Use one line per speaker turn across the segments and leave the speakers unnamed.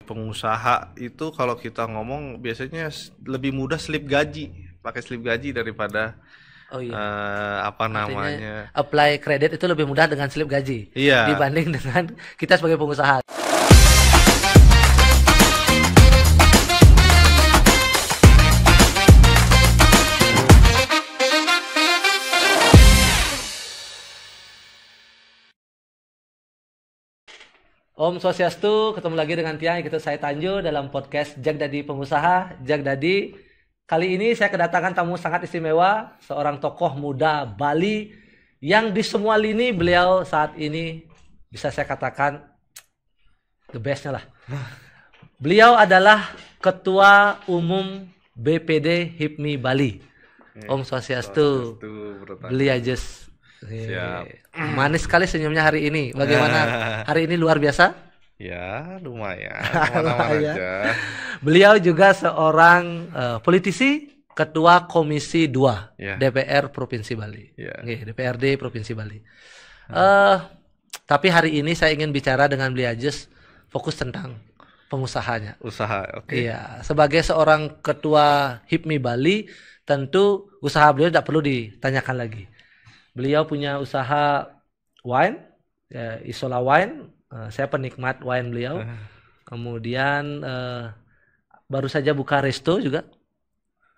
pengusaha itu kalau kita ngomong biasanya lebih mudah slip gaji, pakai slip gaji daripada
Oh iya.
apa
Artinya
namanya?
apply kredit itu lebih mudah dengan slip gaji
Iya.
dibanding dengan kita sebagai pengusaha. Om Swastiastu, ketemu lagi dengan Tiang, gitu saya Tanjo dalam podcast Jag Dadi Pengusaha, Jag Dadi. Kali ini saya kedatangan tamu sangat istimewa, seorang tokoh muda Bali yang di semua lini beliau saat ini bisa saya katakan the bestnya lah. Beliau adalah Ketua Umum BPD HIPMI Bali. Om Swastiastu. Beli aja.
Siap.
Manis sekali senyumnya hari ini. Bagaimana hari ini, luar biasa?
Ya, lumayan. Mana-mana aja.
Beliau juga seorang politisi, Ketua Komisi 2
Ya.
DPR Provinsi Bali.
Ya.
DPRD Provinsi Bali. Tapi hari ini saya ingin bicara dengan beliau aja fokus tentang pengusahanya.
Usaha, oke.
Iya, sebagai seorang Ketua HIPMI Bali, tentu usaha beliau tidak perlu ditanyakan lagi. Beliau punya usaha wine, ya, Isola Wine. Saya penikmat wine beliau. Kemudian baru saja buka resto juga.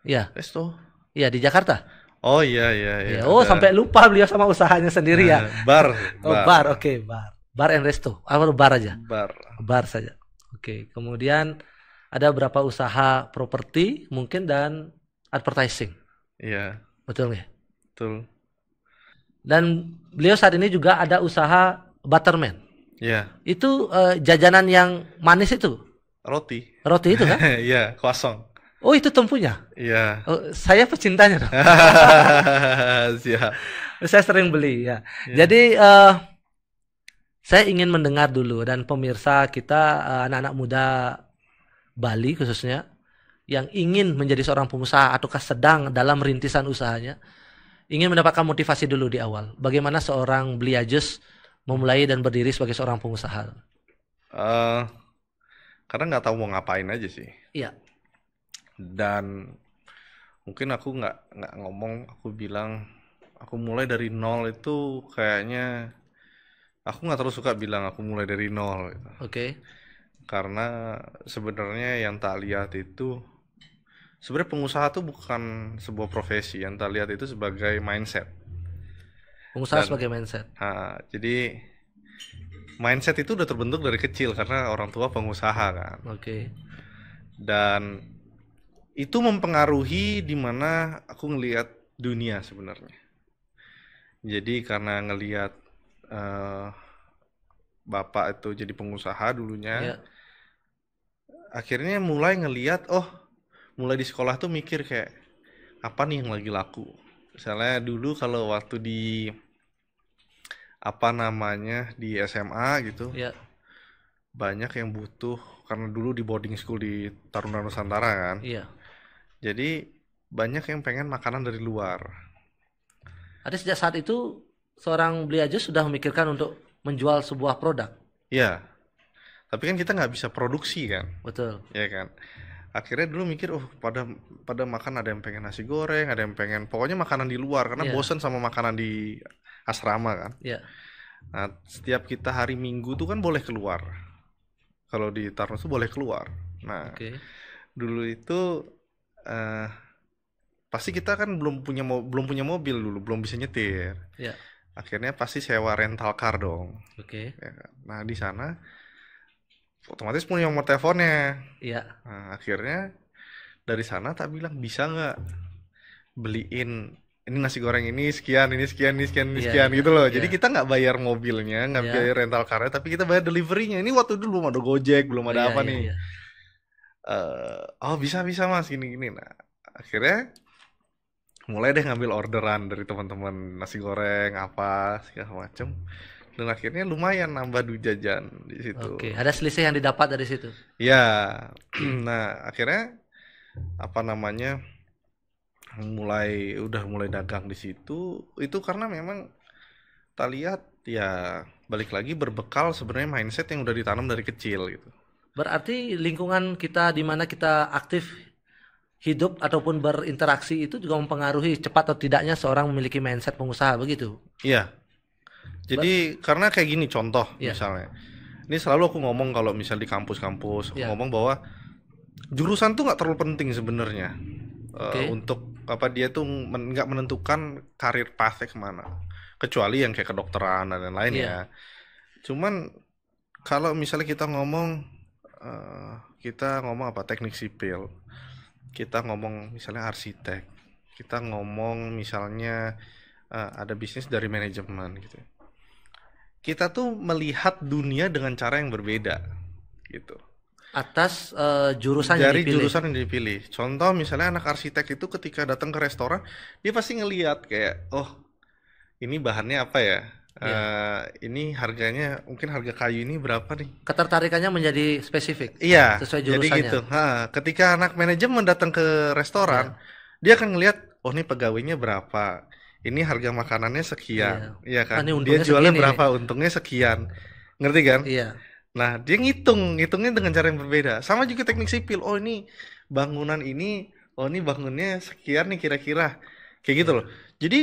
Ya,
Resto.
iya di Jakarta.
Oh iya.
Ya, oh,
Ada.
sampai lupa beliau sama usahanya sendiri ya.
Bar.
Oh, bar, oke, bar. Bar and resto. Apa bar aja?
Bar.
Bar saja. Oke, kemudian ada beberapa usaha properti mungkin dan advertising.
Iya,
Betul nggak?
betul.
Dan beliau saat ini juga ada usaha Butterman.
Iya,
Itu jajanan yang manis itu.
roti.
Roti itu kan?
Iya, kosong.
Oh, itu tempunya.
Iya.
Oh, saya pecintanya dong.
Siap.
Saya sering beli ya. Jadi saya ingin mendengar dulu, dan pemirsa kita anak-anak muda Bali khususnya yang ingin menjadi seorang pengusaha ataukah sedang dalam rintisan usahanya, ingin mendapatkan motivasi dulu di awal. Bagaimana seorang Bliajus memulai dan berdiri sebagai seorang pengusaha?
Eh, karena nggak tahu mau ngapain aja sih.
Iya.
Dan mungkin aku nggak ngomong, aku bilang aku mulai dari nol itu kayaknya aku nggak terlalu suka bilang aku mulai dari nol gitu.
Oke.
Karena sebenarnya yang tak lihat itu sebenarnya pengusaha tuh bukan sebuah profesi, yang tak lihat itu sebagai mindset.
Pengusaha
Dan-
sebagai mindset.
Jadi mindset itu udah terbentuk dari kecil karena orang tua pengusaha kan.
Oke.
Dan itu mempengaruhi di mana aku ngelihat dunia sebenarnya. Jadi karena ngelihat bapak itu jadi pengusaha dulunya,
Ya.
akhirnya mulai ngelihat, mulai di sekolah tuh mikir kayak apa nih yang lagi laku. Misalnya dulu kalau waktu di di SMA gitu,
Ya.
banyak yang butuh karena dulu di boarding school di Taruna Nusantara kan.
Iya.
Jadi banyak yang pengen makanan dari luar.
Ada sejak saat itu seorang Bliajus sudah memikirkan untuk menjual sebuah produk.
Ya, tapi kan kita nggak bisa produksi kan,
Betul.
ya kan. Akhirnya dulu mikir, pada makan, ada yang pengen nasi goreng, ada yang pengen pokoknya makanan di luar karena
Iya.
bosen sama makanan di asrama kan.
Ya.
Nah, setiap kita hari Minggu tuh kan boleh keluar. Kalau di Taruna tuh boleh keluar. Nah,
Oke.
dulu itu pasti kita kan belum punya mobil dulu, belum bisa nyetir.
Ya.
Akhirnya pasti sewa rental car dong.
Oke.
Ya kan? Nah, di sana otomatis punya nomor teleponnya.
Iya.
Nah, akhirnya dari sana tak bilang bisa nggak beliin ini nasi goreng ini sekian, ini sekian, ini sekian, ini
Iya,
sekian
iya,
gitu loh.
iya.
Jadi kita nggak bayar mobilnya, nggak
Iya.
bayar rental car-nya, tapi kita bayar deliverynya. Ini waktu dulu belum ada Gojek, belum ada
Iya,
apa
iya,
nih.
iya.
Bisa mas, gini. Nah, akhirnya mulai deh ngambil orderan dari teman-teman nasi goreng apa segala macem. Dan akhirnya lumayan nambah duit jajan di situ.
Oke. Ada selisih yang didapat dari situ.
Ya, nah akhirnya udah mulai dagang di situ. Itu karena memang tak lihat ya balik lagi berbekal sebenarnya mindset yang udah ditanam dari kecil gitu.
Berarti lingkungan kita di mana kita aktif hidup ataupun berinteraksi itu juga mempengaruhi cepat atau tidaknya seorang memiliki mindset pengusaha, begitu?
Iya. Jadi karena kayak gini contoh
Iya,
misalnya. Ini selalu aku ngomong kalau misal di kampus-kampus, aku
iya,
ngomong bahwa jurusan tuh nggak terlalu penting sebenarnya.
oke,
Untuk apa dia tuh nggak menentukan karir pathnya kemana. Kecuali yang kayak kedokteran dan lain-lain ya.
iya,
Cuman kalau misalnya kita ngomong apa teknik sipil, kita ngomong misalnya arsitek, kita ngomong misalnya ada bisnis dari manajemen gitu. Kita tuh melihat dunia dengan cara yang berbeda gitu.
atas jurusan yang
Dari
dipilih.
jurusan yang dipilih. Contoh misalnya anak arsitek itu ketika datang ke restoran, dia pasti ngelihat kayak, oh ini bahannya apa ya?
Iya,
Ini harganya mungkin harga kayu ini berapa nih?
ketertarikannya menjadi spesifik
Iya,
sesuai
jadi
jurusannya.
gitu. Ketika anak manajemen datang ke restoran,
Iya,
dia akan ngelihat, oh ini pegawainya berapa, ini harga makanannya
iya.
sekian, iya
Ah,
kan?
ini
Dia
untungnya
jualnya
segini nih.
berapa, untungnya sekian, ngerti kan?
Iya,
Nah, dia ngitungnya dengan cara yang berbeda. Sama juga teknik sipil. Oh ini bangunan ini, oh ini bangunnya sekian nih kira-kira, kayak gitu
iya.
loh. Jadi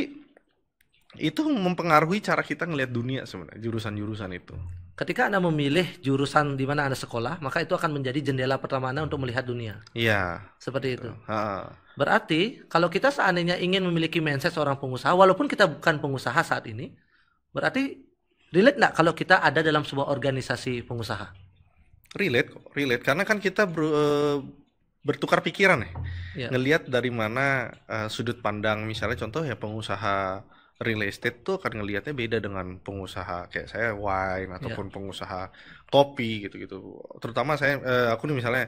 itu mempengaruhi cara kita ngelihat dunia sebenarnya, jurusan-jurusan itu.
Ketika Anda memilih jurusan di mana Anda sekolah, maka itu akan menjadi jendela pertama Anda untuk melihat dunia.
Iya,
Seperti itu.
betul. Ha.
Berarti kalau kita seandainya ingin memiliki mindset seorang pengusaha, walaupun kita bukan pengusaha saat ini, berarti relate nggak kalau kita ada dalam sebuah organisasi pengusaha?
Relate kok, relate karena kan kita bertukar pikiran ya.
Ya,
Ngelihat dari mana sudut pandang misalnya contoh ya pengusaha real estate tuh akan ngelihatnya beda dengan pengusaha kayak saya wine
ya,
ataupun pengusaha kopi gitu-gitu. Terutama aku nih misalnya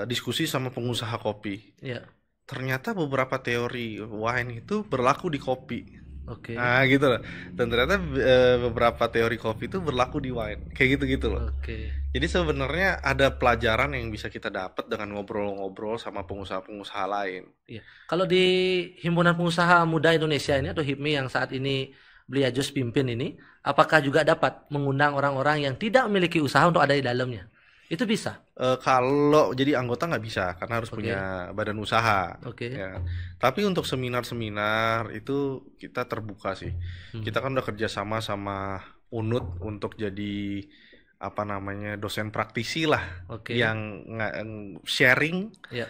diskusi sama pengusaha kopi.
ya.
Ternyata beberapa teori wine itu berlaku di kopi.
Oke,
Ah gitu loh. Dan ternyata beberapa teori kopi itu berlaku di wine. Kayak gitu-gitu loh.
oke.
Jadi sebenarnya ada pelajaran yang bisa kita dapat dengan ngobrol-ngobrol sama pengusaha-pengusaha lain.
Iya. Kalau di Himpunan Pengusaha Muda Indonesia ini atau HIPMI yang saat ini Beliau Jus pimpin ini, apakah juga dapat mengundang orang-orang yang tidak memiliki usaha untuk ada di dalamnya? Itu bisa.
Kalau jadi anggota nggak bisa karena harus
Oke,
punya badan usaha.
oke.
Ya. Tapi untuk seminar-seminar itu kita terbuka sih.
Hmm,
Kita kan udah kerjasama sama UNUD untuk jadi apa namanya dosen praktisi lah
oke.
yang sharing
Ya.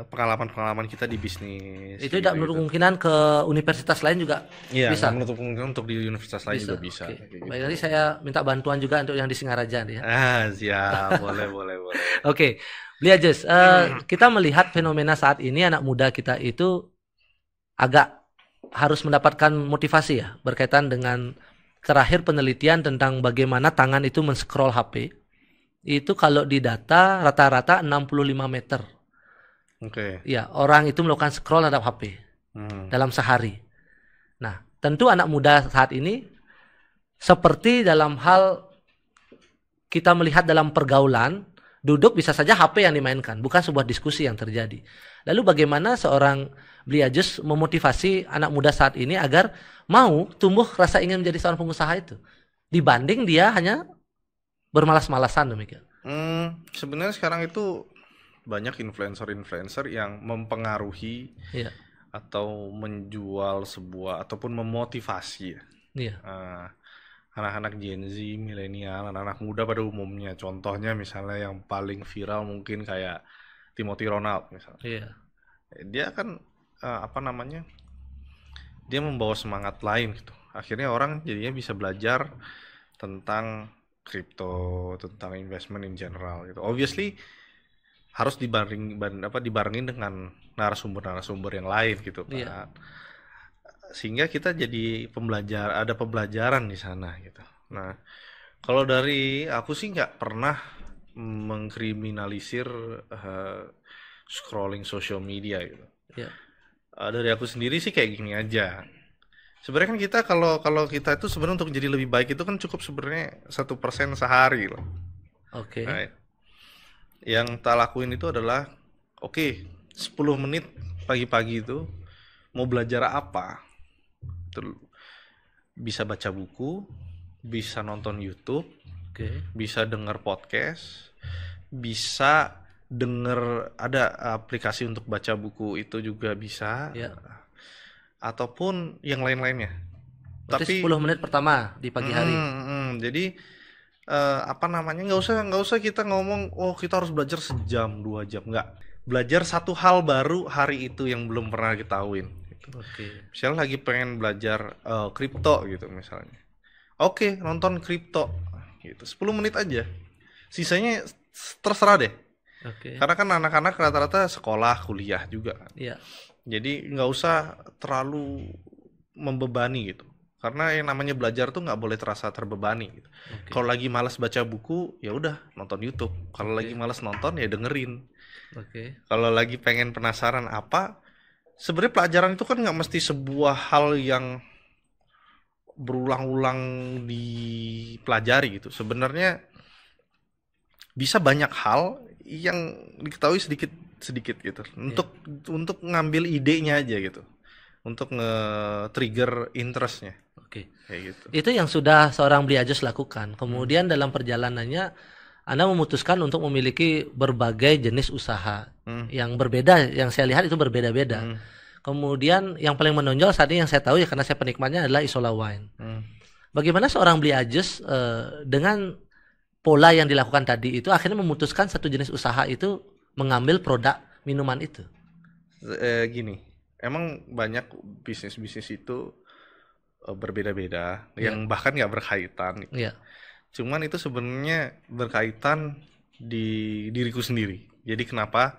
pengalaman-pengalaman kita di bisnis
Itu
kayak
tidak
gitu-gitu.
menutup kemungkinan ke universitas lain juga
Iya, nggak
bisa.
menutup kemungkinan untuk di universitas lain
Bisa.
juga bisa
Oke.
kayak
Baik,
gitu.
nanti saya minta bantuan juga untuk yang di Singaraja nih ya.
Siap, boleh, boleh, boleh.
Oke. Beliau Jus, kita melihat fenomena saat ini anak muda kita itu agak harus mendapatkan motivasi ya berkaitan dengan terakhir penelitian tentang bagaimana tangan itu men-scroll HP. Itu kalau di data rata-rata 65 meter.
Oke.
Ya, orang itu melakukan scroll terhadap HP
Hmm.
dalam sehari. Nah, tentu anak muda saat ini seperti dalam hal kita melihat dalam pergaulan, duduk bisa saja HP yang dimainkan, bukan sebuah diskusi yang terjadi. Lalu bagaimana seorang Beliau Jus memotivasi anak muda saat ini agar mau tumbuh rasa ingin menjadi seorang pengusaha itu, dibanding dia hanya bermalas-malasan demikian.
Sebenarnya sekarang itu banyak influencer-influencer yang mempengaruhi
Iya,
atau menjual sebuah ataupun memotivasi ya,
iya,
eh, anak-anak Gen Z, milenial, anak-anak muda pada umumnya. Contohnya misalnya yang paling viral mungkin kayak Timothy Ronald misalnya.
iya,
Dia kan apa namanya? Dia membawa semangat lain gitu. Akhirnya orang jadinya bisa belajar tentang kripto, tentang investment in general gitu. Obviously harus dibarengin dengan narasumber-narasumber yang lain gitu
iya.
kan. Sehingga kita jadi ada pembelajaran di sana gitu. Nah, kalau dari aku sih nggak pernah mengkriminalisir scrolling social media gitu.
Iya.
Dari aku sendiri sih kayak gini aja. Sebenarnya kan kita kalau kita itu sebenarnya untuk jadi lebih baik itu kan cukup sebenarnya 1% sehari loh.
Oke.
Nah, yang tak lakuin itu adalah oke, 10 menit pagi-pagi itu mau belajar apa? Bisa baca buku, bisa nonton YouTube,
Oke.
bisa denger podcast, bisa denger ada aplikasi untuk baca buku itu juga bisa,
Ya.
ataupun yang lain-lainnya.
Berarti
Tapi
10 menit pertama di pagi hari.
jadi apa namanya, nggak usah kita ngomong oh kita harus belajar sejam 2 jam, nggak. Belajar satu hal baru hari itu yang belum pernah ketahuin.
Oke.
Misalnya lagi pengen belajar kripto gitu misalnya. Oke, nonton kripto gitu. 10 menit aja. Sisanya terserah deh.
Oke.
Karena kan anak-anak rata-rata sekolah, kuliah juga kan.
Iya.
Jadi nggak usah terlalu membebani gitu. Karena yang namanya belajar tuh nggak boleh terasa terbebani gitu.
Oke.
Kalau lagi malas baca buku, ya udah nonton YouTube. Kalau
Oke.
lagi malas nonton ya dengerin.
Oke.
Kalau lagi pengen penasaran apa, sebenarnya pelajaran itu kan nggak mesti sebuah hal yang berulang-ulang dipelajari gitu. Sebenarnya bisa banyak hal yang diketahui sedikit-sedikit gitu. Untuk ngambil idenya aja gitu. Untuk nge-trigger interestnya
Oke.
kayak gitu.
Itu yang sudah seorang Bli Ajus lakukan. Kemudian dalam perjalanannya Anda memutuskan untuk memiliki berbagai jenis usaha yang berbeda, yang saya lihat itu berbeda-beda. Kemudian yang paling menonjol saat ini yang saya tahu ya karena saya penikmatnya adalah Isola Wine. Bagaimana seorang Bli Ajus dengan pola yang dilakukan tadi itu akhirnya memutuskan satu jenis usaha itu mengambil produk minuman itu?
Gini, emang banyak bisnis-bisnis itu berbeda-beda, yang bahkan nggak berkaitan.
Iya.
Cuman itu sebenarnya berkaitan di diriku sendiri. Jadi kenapa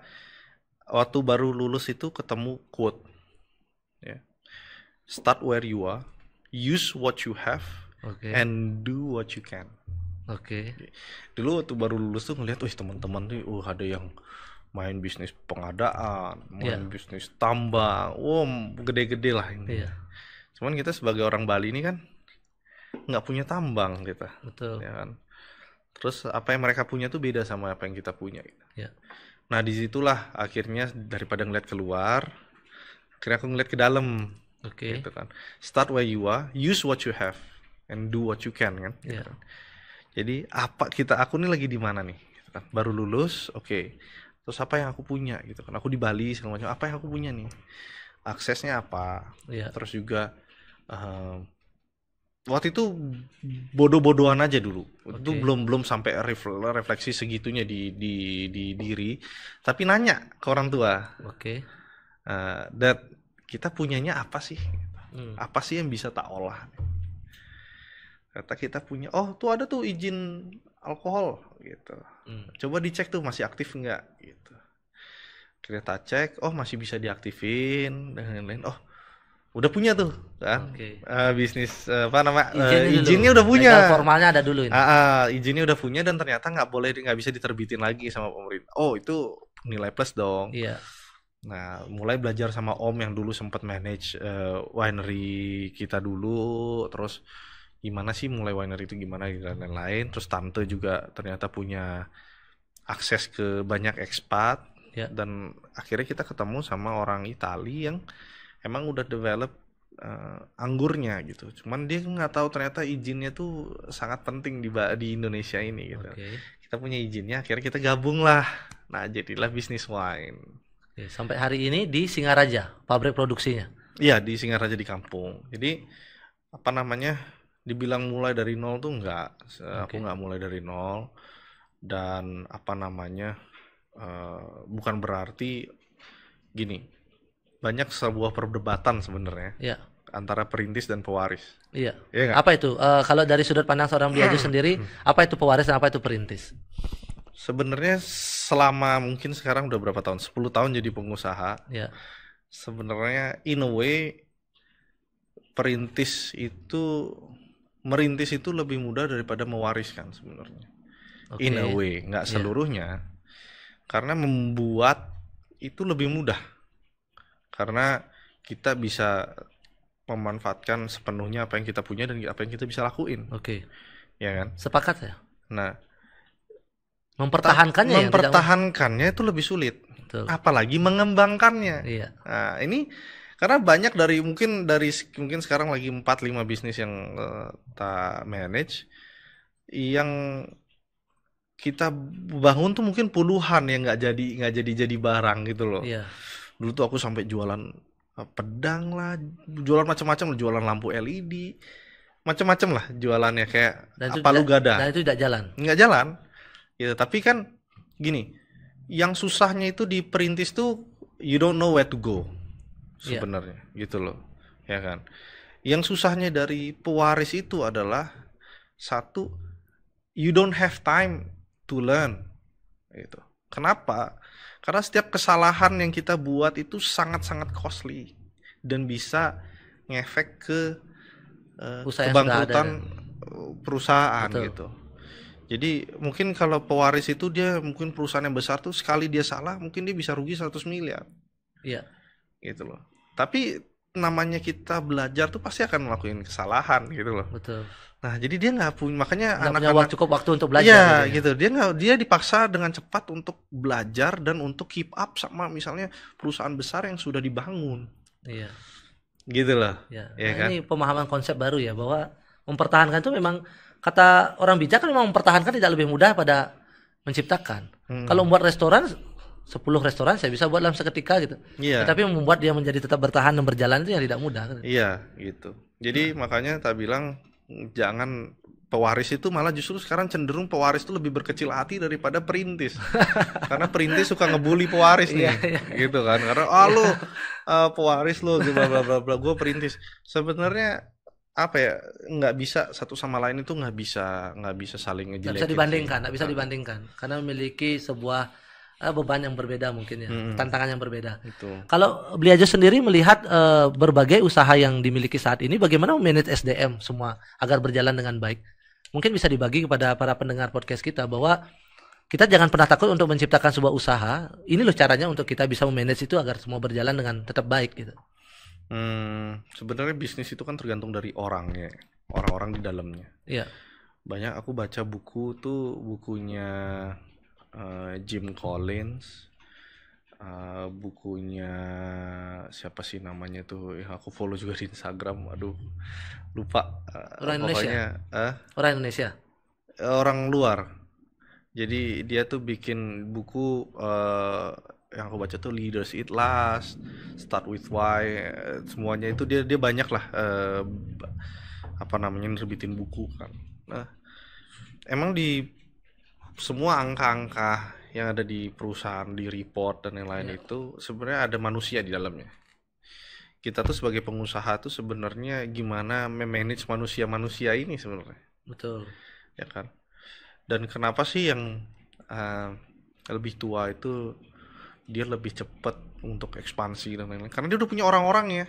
waktu baru lulus itu ketemu quote, ya, start where you are, use what you have,
Oke.
and do what you can.
Oke.
Dulu waktu baru lulus tuh ngeliat, teman-teman tuh, ada yang main bisnis pengadaan, main bisnis tambang, gede-gede lah ini.
Iya.
Cuman kita sebagai orang Bali ini kan nggak punya tambang kita,
Betul.
ya kan. Terus apa yang mereka punya tuh beda sama apa yang kita punya.
Ya.
Nah disitulah akhirnya daripada ngeliat keluar, akhirnya aku ngeliat ke dalam.
Oke.
Gitu kan. Start where you are, use what you have, and do what you can kan.
Iya.
Gitu kan. Jadi aku nih lagi di mana nih? Gitu kan. Baru lulus, oke. Terus apa yang aku punya gitu kan? Aku di Bali segala macam. Apa yang aku punya nih? Aksesnya apa?
Iya.
Terus juga waktu itu bodoh-bodohan aja dulu. Itu belum sampai refleksi segitunya di diri. Tapi nanya ke orang tua.
Oke.
Dad, kita punyanya apa sih? Apa sih yang bisa tak olah? Kata kita punya, tuh ada tuh izin alkohol gitu. Coba dicek tuh masih aktif nggak gitu. Kita cek, masih bisa diaktifin dan lain-lain. Udah punya tuh kan. Bisnis izinnya udah punya.
Legal formalnya ada dulu ini.
Izinnya udah punya dan ternyata nggak bisa diterbitin lagi sama pemerintah. Itu nilai plus dong.
Iya.
Nah, mulai belajar sama Om yang dulu sempat manage winery kita dulu, terus gimana sih mulai winery itu gimana dan lain-lain. Terus tante juga ternyata punya akses ke banyak ekspat. Dan akhirnya kita ketemu sama orang Itali yang emang udah develop anggurnya gitu. Cuman dia nggak tahu ternyata izinnya tuh sangat penting di Indonesia ini gitu. Kita punya izinnya, akhirnya kita gabung lah. Nah, jadilah bisnis wine.
Sampai hari ini di Singaraja, pabrik produksinya.
Iya, di Singaraja di kampung. Jadi apa namanya? Dibilang mulai dari nol tuh enggak. Aku nggak mulai dari nol. Dan apa namanya? Bukan berarti gini. Banyak sebuah perdebatan sebenarnya.
Iya.
Antara perintis dan pewaris.
Iya.
Iya
apa itu? Kalau dari sudut pandang seorang Bli Ajus sendiri, apa itu pewaris dan apa itu perintis?
Sebenarnya selama mungkin sekarang udah berapa tahun? 10 tahun jadi pengusaha.
Iya.
Sebenarnya in a way merintis itu lebih mudah daripada mewariskan sebenarnya. In a way, nggak seluruhnya. Karena membuat itu lebih mudah. Karena kita bisa memanfaatkan sepenuhnya apa yang kita punya dan apa yang kita bisa lakuin. Ya kan?
Sepakat ya.
Nah,
mempertahankannya
itu lebih sulit.
Betul.
Apalagi mengembangkannya.
Iya.
Nah, ini karena banyak mungkin sekarang lagi 4-5 bisnis yang kita manage. yang kita bangun tuh mungkin puluhan yang nggak jadi barang gitu loh.
Iya.
Dulu tuh aku sampai jualan pedang lah, jualan macam-macam lah, jualan lampu LED, macam-macam lah jualannya kayak
Dan itu
apa lu gada.
dan itu tidak jalan.
Nggak jalan. Gitu. Tapi kan gini, yang susahnya itu di perintis tuh you don't know where to go
Iya.
sebenarnya, gitu loh. Ya kan? Yang susahnya dari pewaris itu adalah satu, you don't have time to learn. Gitu. Kenapa? Karena setiap kesalahan yang kita buat itu sangat-sangat costly dan bisa ngefek ke
Usaha yang sudah ada.
kebangkrutan perusahaan
Betul.
gitu. Jadi mungkin kalau pewaris itu dia mungkin perusahaan yang besar tuh sekali dia salah mungkin dia bisa rugi 100 miliar
Iya.
gitu loh. Tapi namanya kita belajar tuh pasti akan melakukan kesalahan gitu loh.
Betul.
Nah, jadi dia nggak punya, makanya
Nggak punya
anak-anak
cukup waktu untuk belajar
iya
gitu ya.
gitu. Dia dipaksa dengan cepat untuk belajar dan untuk keep up sama misalnya perusahaan besar yang sudah dibangun.
Iya.
Gitu loh.
Ya.
Iya
Nah,
kan?
ini pemahaman konsep baru ya, bahwa mempertahankan itu memang, kata orang bijak kan, memang mempertahankan tidak lebih mudah pada menciptakan. Kalau membuat restoran 10 restoran saya bisa buat dalam seketika gitu.
Iya.
Tetapi membuat dia menjadi tetap bertahan dan berjalan itu yang tidak mudah kan.
Iya, gitu. Jadi makanya tak bilang jangan pewaris itu, malah justru sekarang cenderung pewaris itu lebih berkecil hati daripada perintis. Karena perintis suka ngebully pewaris nih, gitu kan. Karena lu pewaris lu bla bla bla bla, gue perintis. Sebenarnya apa ya, nggak bisa satu sama lain itu nggak bisa saling
Nggak
ngejelekin
bisa
sih.
dibandingkan, nggak bisa dibandingkan karena memiliki sebuah beban yang berbeda mungkin ya, tantangan yang berbeda.
Itu.
Kalau beli aja sendiri melihat berbagai usaha yang dimiliki saat ini, bagaimana memanage SDM semua agar berjalan dengan baik? Mungkin bisa dibagi kepada para pendengar podcast kita bahwa kita jangan pernah takut untuk menciptakan sebuah usaha. Ini loh caranya untuk kita bisa memanage itu agar semua berjalan dengan tetap baik gitu.
Sebenarnya bisnis itu kan tergantung dari orangnya, orang-orang di dalamnya.
Iya.
Banyak aku baca buku tuh, bukunya Jim Collins, bukunya siapa sih namanya tuh, yang aku follow juga di Instagram, aduh lupa,
Orang Indonesia.
pokoknya
Orang Indonesia.
orang luar. Jadi dia tuh bikin buku, yang aku baca tuh Leaders Eat Last, Start With Why, semuanya itu dia banyak lah, apa namanya, nerbitin buku kan. Nah, emang di semua angka-angka yang ada di perusahaan, di report dan yang lain itu sebenarnya ada manusia di dalamnya. Kita tuh sebagai pengusaha tuh sebenarnya gimana memanage manusia-manusia ini sebenarnya,
Betul.
ya kan? Dan kenapa sih yang lebih tua itu dia lebih cepat untuk ekspansi dan lain-lain? Karena dia udah punya orang-orangnya.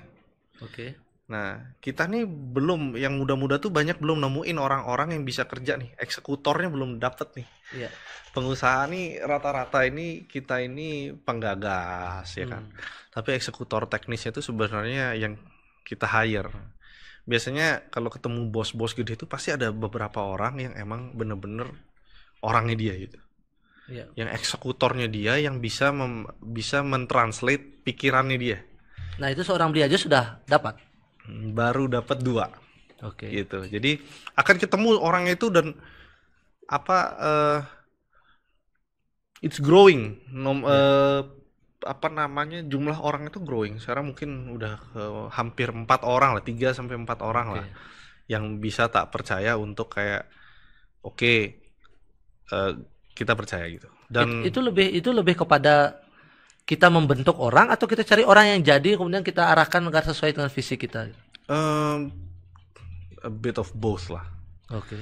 Oke.
Nah, kita nih belum, yang muda-muda tuh banyak belum nemuin orang-orang yang bisa kerja nih, eksekutornya belum dapet nih.
Iya.
Pengusaha nih rata-rata ini, kita ini penggagas ya kan. Tapi eksekutor teknisnya itu sebenarnya yang kita hire. Biasanya kalau ketemu bos-bos gede itu pasti ada beberapa orang yang emang bener-bener orangnya dia gitu.
Iya.
Yang eksekutornya dia yang bisa mentranslate pikirannya dia.
Nah, itu seorang beli aja sudah dapat.
Baru dapat 2.
Oke.
Gitu. Jadi akan ketemu orangnya itu dan it's growing. Apa namanya, jumlah orang itu growing. Sekarang mungkin udah hampir 4 orang lah, 3 sampai 4 orang lah yang bisa tak percaya untuk kayak kita percaya gitu. Dan
itu lebih kepada kita membentuk orang atau kita cari orang yang jadi kemudian kita arahkan agar sesuai dengan visi kita.
A bit of both lah.
Oke.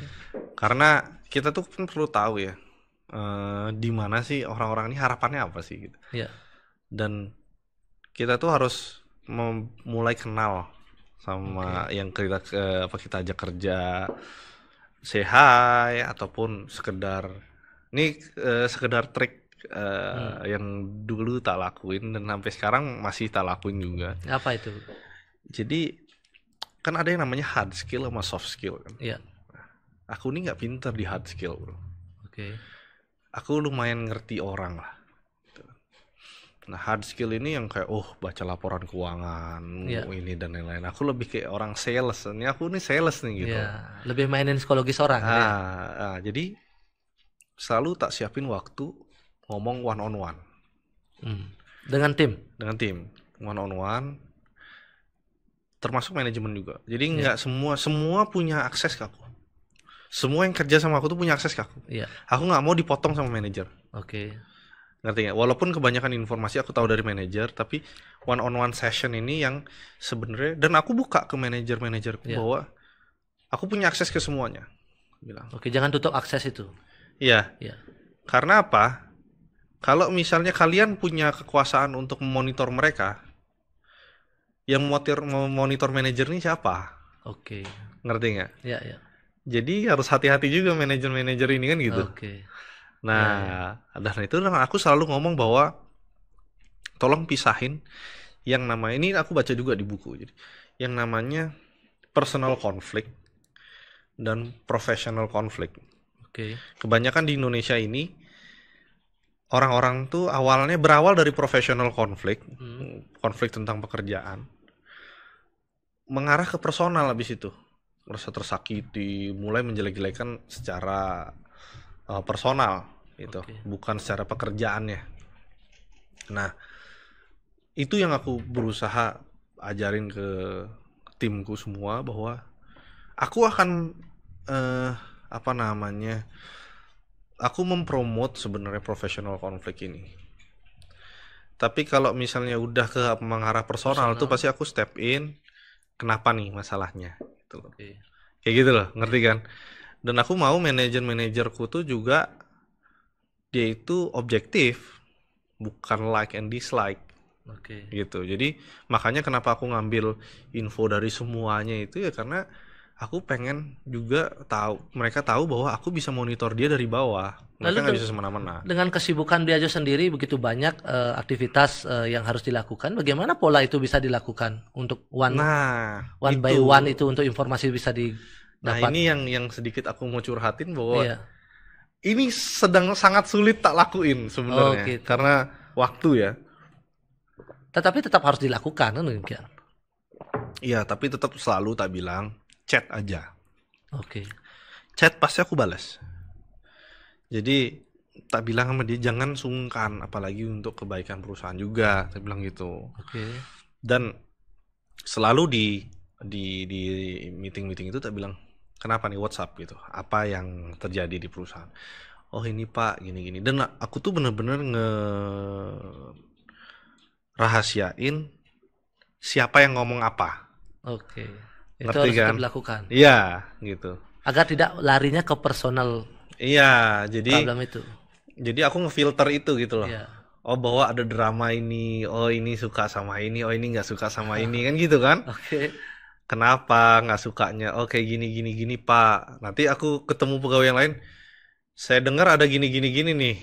Karena kita tuh kan perlu tahu ya, di mana sih orang-orang ini harapannya apa sih gitu.
Iya.
Dan kita tuh harus mulai kenal sama yang kita ajak kerja, say hi, ataupun sekedar trik yang dulu tak lakuin dan sampai sekarang masih tak lakuin juga.
Apa itu?
Jadi kan ada yang namanya hard skill sama soft skill kan.
Iya.
Aku ini nggak pinter di hard skill bro.
Oke.
Aku lumayan ngerti orang lah. Nah, hard skill ini yang kayak baca laporan keuangan,
Iya.
ini dan lain-lain. Aku lebih kayak orang sales. Ini aku nih sales nih gitu.
Iya, lebih mainin psikologis orang gitu ya.
Jadi selalu tak siapin waktu ngomong one on one
Dengan tim.
dengan tim, one on one, termasuk manajemen juga. Jadi nggak semua punya akses ke aku. Semua yang kerja sama aku tuh punya akses ke aku.
Iya.
Aku nggak mau dipotong sama manajer.
Oke.
Ngerti nggak? Walaupun kebanyakan informasi aku tahu dari manajer, tapi one on one session ini yang sebenarnya, dan aku buka ke manajerku bahwa aku punya akses ke semuanya. Bilang.
Oke, jangan tutup akses itu.
Iya.
Iya.
Karena apa? Kalau misalnya kalian punya kekuasaan untuk memonitor mereka, yang memonitor manajer ini siapa?
Oke.
Ngerti nggak?
Iya, iya.
Jadi harus hati-hati juga manajer-manajer ini kan gitu.
Oke.
Nah, dan itu aku selalu ngomong bahwa tolong pisahin yang namanya, ini aku baca juga di buku, jadi yang namanya personal conflict dan professional conflict.
Oke.
Kebanyakan di Indonesia ini orang-orang tuh awalnya berawal dari professional conflict, konflik tentang pekerjaan, mengarah ke personal habis itu, merasa tersakiti, mulai menjelek-jelekan secara personal itu, bukan secara pekerjaannya. Nah, itu yang aku berusaha ajarin ke timku semua, bahwa aku akan aku mempromot sebenarnya professional konflik ini. Tapi kalau misalnya udah ke mengarah personal tuh pasti aku step in. Kenapa nih masalahnya? Gitu loh. Kayak gitu loh, ngerti kan? Dan aku mau manajerku tuh juga dia itu objektif, bukan like and dislike. Gitu. Jadi makanya kenapa aku ngambil info dari semuanya itu ya karena aku pengen juga mereka tahu bahwa aku bisa monitor dia dari bawah. Mereka nggak bisa semena-mena.
Dengan kesibukan Diajo sendiri begitu banyak aktivitas yang harus dilakukan, bagaimana pola itu bisa dilakukan untuk one by one itu untuk informasi bisa didapat?
Nah, ini yang sedikit aku mau curhatin bahwa ini sangat sulit tak lakuin sebenarnya karena waktu ya.
Tetapi tetap harus dilakukan kan demikian.
Iya, tapi tetap selalu tak bilang chat aja.
Oke.
Chat pasti aku balas. Jadi tak bilang sama dia jangan sungkan, apalagi untuk kebaikan perusahaan juga, saya bilang gitu. Dan selalu di meeting itu tak bilang kenapa nih WhatsApp gitu, apa yang terjadi di perusahaan. Oh ini Pak gini-gini. Dan aku tuh bener-bener rahasiain siapa yang ngomong apa.
Itu harus tetap dilakukan.
Iya, gitu.
Agar tidak larinya ke personal.
Iya, jadi
problem itu.
Jadi aku ngefilter itu gitu loh.
Iya.
Oh bahwa ada drama ini, oh ini suka sama ini, oh ini nggak suka sama ini kan gitu kan? Kenapa nggak sukanya? Oh kayak gini Pak. Nanti aku ketemu pegawai yang lain, saya dengar ada gini nih.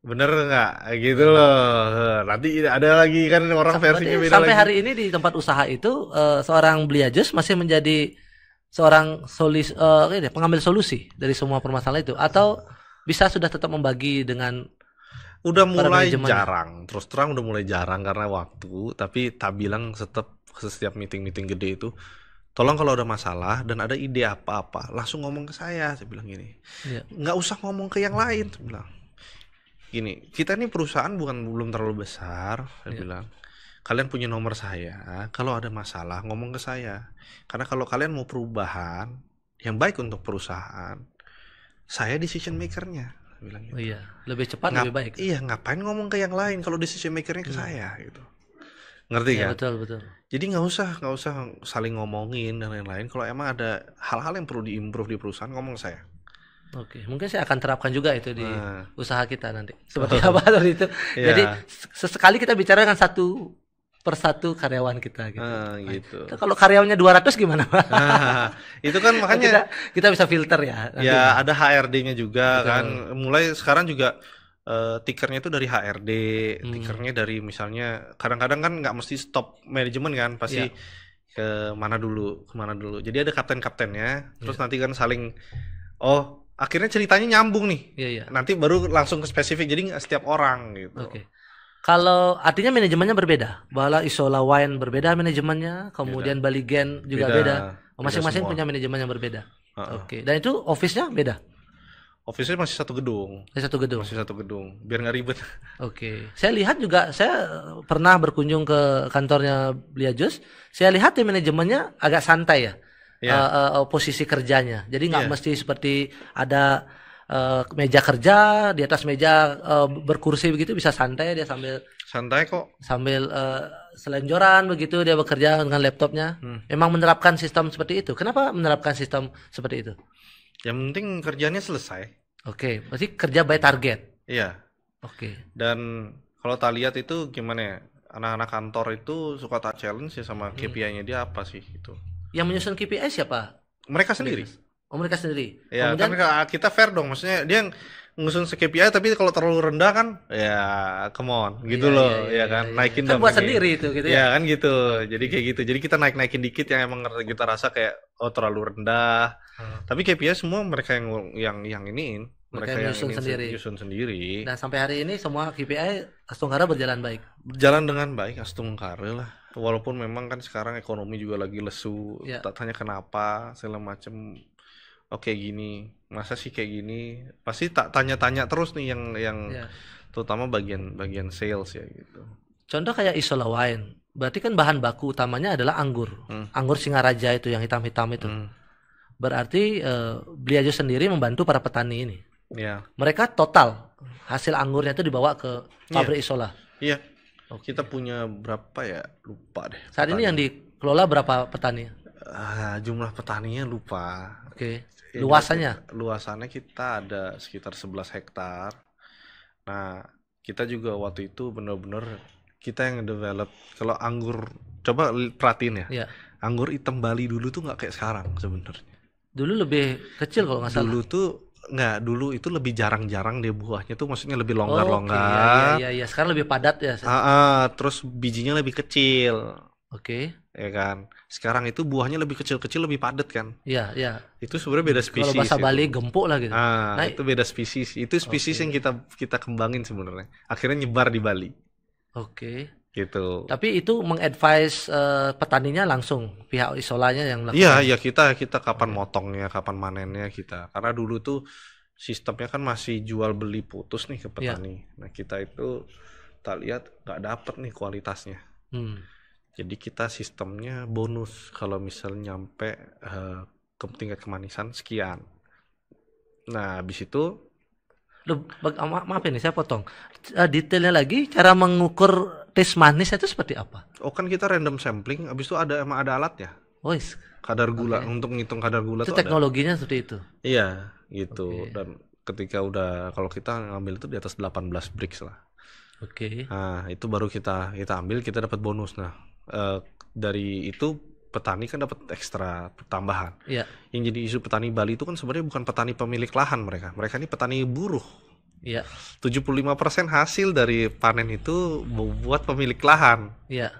Bener nggak gitu loh. Nanti ada lagi kan orang versinya beda
sampai
lagi.
hari ini di tempat usaha itu seorang Bliajus masih menjadi seorang pengambil solusi dari semua permasalahan itu, atau bisa sudah tetap membagi dengan
udah mulai jarang, terus terang udah mulai jarang karena waktu, tapi tak bilang setiap meeting gede itu, tolong kalau ada masalah dan ada ide apa-apa langsung ngomong ke saya bilang gini. Nggak usah ngomong ke yang lain, saya bilang gini, kita ini perusahaan belum terlalu besar, saya bilang. Kalian punya nomor saya, kalau ada masalah ngomong ke saya. Karena kalau kalian mau perubahan yang baik untuk perusahaan, saya decision makernya, bilang gitu.
Oh iya, lebih cepat lebih baik.
Iya, ngapain ngomong ke yang lain kalau decision makernya ke saya gitu. Ngerti kan?
Betul.
Jadi nggak usah saling ngomongin dan lain-lain. Kalau emang ada hal-hal yang perlu diimprove di perusahaan, ngomong ke saya.
Oke, mungkin saya akan terapkan juga itu di usaha kita nanti. Seperti apa tadi itu. Jadi sesekali kita bicara dengan satu persatu karyawan kita gitu.
Gitu.
Kalau karyawannya 200 gimana, Pak?
Itu kan makanya
kita bisa filter ya.
Ya, ada HRD-nya juga. Betul. Kan. Mulai sekarang juga tikernya itu dari HRD, tikernya dari misalnya kadang-kadang kan nggak mesti stop manajemen kan, pasti kemana dulu. Jadi ada kapten-kaptennya, terus nanti kan saling akhirnya ceritanya nyambung nih. Nanti baru langsung ke spesifik, jadi nggak setiap orang gitu.
Kalau artinya manajemennya berbeda. Bahwa Isola Wine berbeda manajemennya, kemudian Bali Gen juga beda. Masing-masing punya manajemen yang berbeda. Oke. Dan itu office-nya beda.
Office-nya masih satu gedung. Masih satu gedung. Biar nggak ribet.
Oke. Saya lihat juga, saya pernah berkunjung ke kantornya Bliajus. Saya lihat ya manajemennya agak santai ya. Posisi kerjanya. Jadi nggak mesti seperti ada meja kerja, di atas meja berkursi begitu, bisa santai dia
santai kok.
Sambil selenjoran begitu dia bekerja dengan laptopnya. Memang menerapkan sistem seperti itu. Kenapa menerapkan sistem seperti itu?
Yang penting kerjanya selesai.
Oke, berarti kerja by target.
Iya.
Oke.
Dan kalau tak lihat itu gimana ya? Anak-anak kantor itu suka tak challenge ya sama KPI-nya dia apa sih itu.
Yang menyusun KPI siapa?
Mereka sendiri.
Oh, mereka sendiri.
Ya, kemudian kan kita fair dong. Maksudnya dia ngusun KPI tapi kalau terlalu rendah kan ya come on gitu loh ya kan. Naikin
kan
dong.
Buat sendiri itu gitu
ya. Ya kan gitu. Jadi kayak gitu. Jadi kita naikin dikit yang emang kita rasa kayak terlalu rendah. Tapi KPI semua mereka yang iniin. Mereka yang nyusun sendiri.
Dan sampai hari ini semua KPI Astunggara berjalan baik.
Berjalan dengan baik Astunggara lah. Walaupun memang kan sekarang ekonomi juga lagi lesu. Tak tanya kenapa segala macam. Oke gini, masa sih kayak gini? Pasti tak tanya-tanya terus nih yang terutama bagian sales ya gitu.
Contoh kayak Isola Wine, berarti kan bahan baku utamanya adalah anggur, anggur Singaraja itu yang hitam-hitam itu. Berarti Bliajus sendiri membantu para petani ini.
Iya.
Mereka total hasil anggurnya itu dibawa ke pabrik Isola.
Iya. Kita punya berapa ya? Lupa deh.
Saat ini yang dikelola berapa petani?
Jumlah petaninya lupa.
Oke. Luasannya
kita ada sekitar 11 hektar. Nah, kita juga waktu itu benar-benar kita yang develop. Kalau anggur, coba perhatiin ya. Anggur hitam Bali dulu tuh nggak kayak sekarang sebenarnya.
Dulu lebih kecil kalau nggak salah.
Dulu itu lebih jarang-jarang dia buahnya tuh, maksudnya lebih longgar-longgar.
Iya. Sekarang lebih padat ya.
Terus bijinya lebih kecil.
Oke.
Ya kan. Sekarang itu buahnya lebih kecil-kecil, lebih padat kan.
Iya.
Itu sebenarnya beda spesies.
Kalau bahasa Bali gempuk lah gitu.
Nah, itu beda spesies. Itu spesies yang kita kembangin sebenarnya. Akhirnya nyebar di Bali.
Oke.
Gitu.
Tapi itu mengadvise petaninya langsung, pihak Isolanya yang
melakukan. Iya, kita kapan motongnya, kapan manennya kita. Karena dulu tuh sistemnya kan masih jual beli putus nih ke petani. Nah, kita itu tak lihat nggak dapet nih kualitasnya. Jadi kita sistemnya bonus kalau misalnya nyampe ke tingkat kemanisan sekian. Nah, habis itu
maaf ini saya potong. Detailnya lagi, cara mengukur tes manis itu seperti apa?
Oh, kan kita random sampling, habis itu emang ada alatnya. Kadar gula, untuk ngitung kadar gula
itu teknologinya seperti itu.
Iya, gitu. Dan ketika kalau kita ngambil itu di atas 18 brix lah.
Oke.
Nah, itu baru kita ambil, kita dapat bonus. Nah, dari itu petani kan dapat ekstra tambahan.
Iya.
Yang jadi isu petani Bali itu kan sebenarnya bukan petani pemilik lahan mereka ini petani buruh.
Iya.
75% hasil dari panen itu buat pemilik lahan.
Iya.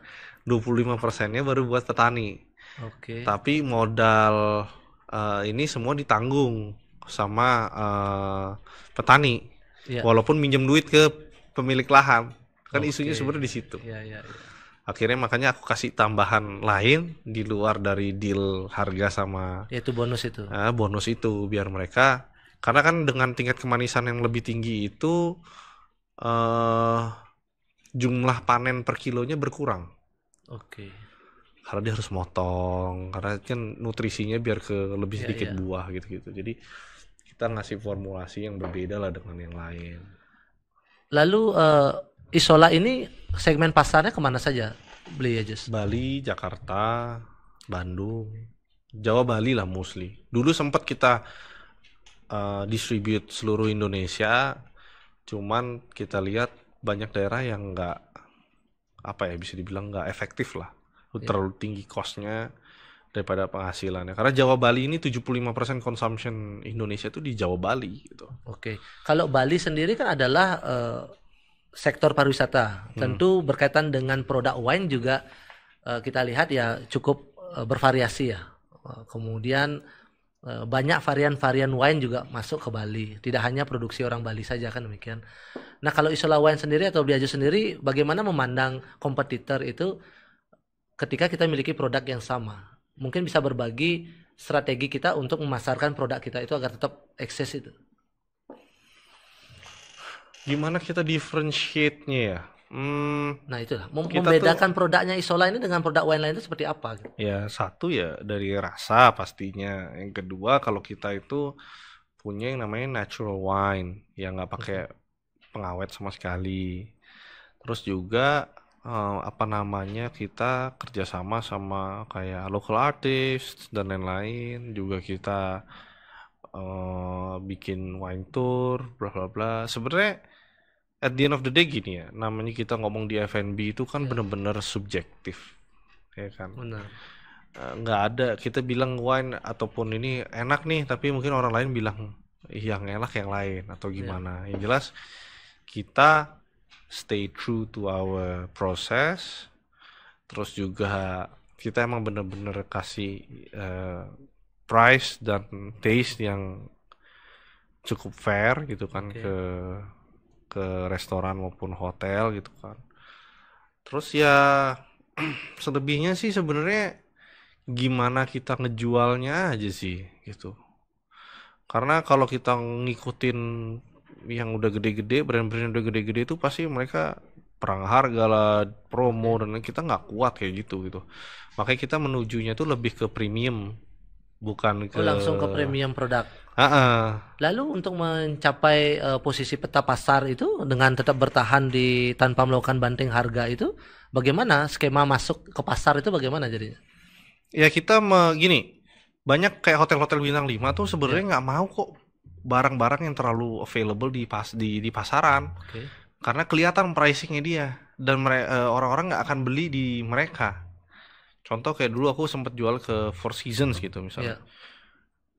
25%-nya baru buat petani.
Oke.
Tapi modal ini semua ditanggung sama petani.
Iya.
Walaupun minjem duit ke pemilik lahan. Kan isunya sebenarnya di situ.
Iya.
Akhirnya makanya aku kasih tambahan lain di luar dari deal harga sama
yaitu bonus itu.
Bonus itu biar mereka, karena kan dengan tingkat kemanisan yang lebih tinggi itu jumlah panen per kilonya berkurang.
Oke.
Karena dia harus motong, karena kan nutrisinya biar ke lebih sedikit buah gitu. Jadi kita ngasih formulasi yang berbeda lah dengan yang lain.
Lalu Isola ini segmen pasarnya kemana saja Bliajus?
Bali, Jakarta, Bandung, Jawa Bali lah mostly. Dulu sempat kita distribute seluruh Indonesia, cuman kita lihat banyak daerah yang bisa dibilang nggak efektif lah. Terlalu tinggi cost-nya daripada penghasilannya. Karena Jawa Bali ini 75% consumption Indonesia itu di Jawa Bali gitu.
Oke. Kalau Bali sendiri kan adalah sektor pariwisata. Tentu berkaitan dengan produk wine juga kita lihat ya cukup bervariasi ya. Kemudian banyak varian-varian wine juga masuk ke Bali. Tidak hanya produksi orang Bali saja kan demikian. Nah, kalau Isola Wine sendiri atau Beli Aja sendiri, bagaimana memandang kompetitor itu ketika kita memiliki produk yang sama? Mungkin bisa berbagi strategi kita untuk memasarkan produk kita itu agar tetap eksis itu.
Gimana kita differentiate-nya ya?
Nah, itulah
Kita
membedakan produknya Isola ini dengan produk wine lain itu seperti apa gitu.
Ya satu ya dari rasa pastinya. Yang kedua kalau kita itu punya yang namanya natural wine yang nggak pakai pengawet sama sekali. Terus juga apa namanya kita kerjasama sama kayak local artist dan lain-lain. Juga kita bikin wine tour, bla bla bla. Sebenarnya at the end of the day gini ya, namanya kita ngomong di F&B itu kan bener-bener subjektif, ya kan?
Benar.
Nggak ada kita bilang wine ataupun ini enak nih, tapi mungkin orang lain bilang yang enak yang lain atau gimana. Yang jelas kita stay true to our process, terus juga kita emang bener-bener kasih price dan taste yang cukup fair gitu kan ke restoran maupun hotel gitu kan. Terus ya selebihnya sih sebenarnya gimana kita ngejualnya aja sih gitu. Karena kalau kita ngikutin yang udah gede-gede, brand-brand udah gede-gede itu pasti mereka perang harga lah, promo dan kita nggak kuat kayak gitu. Makanya kita menujunya tuh lebih ke premium, bukan ke
langsung ke premium produk. Lalu untuk mencapai posisi peta pasar itu dengan tetap bertahan tanpa melakukan banting harga itu, bagaimana skema masuk ke pasar itu bagaimana jadinya?
Ya kita gini, banyak kayak hotel-hotel bintang 5 tuh sebenarnya nggak mau kok barang-barang yang terlalu available di pasaran, karena kelihatan pricingnya dia dan orang-orang nggak akan beli di mereka. Contoh kayak dulu aku sempat jual ke Four Seasons gitu misalnya.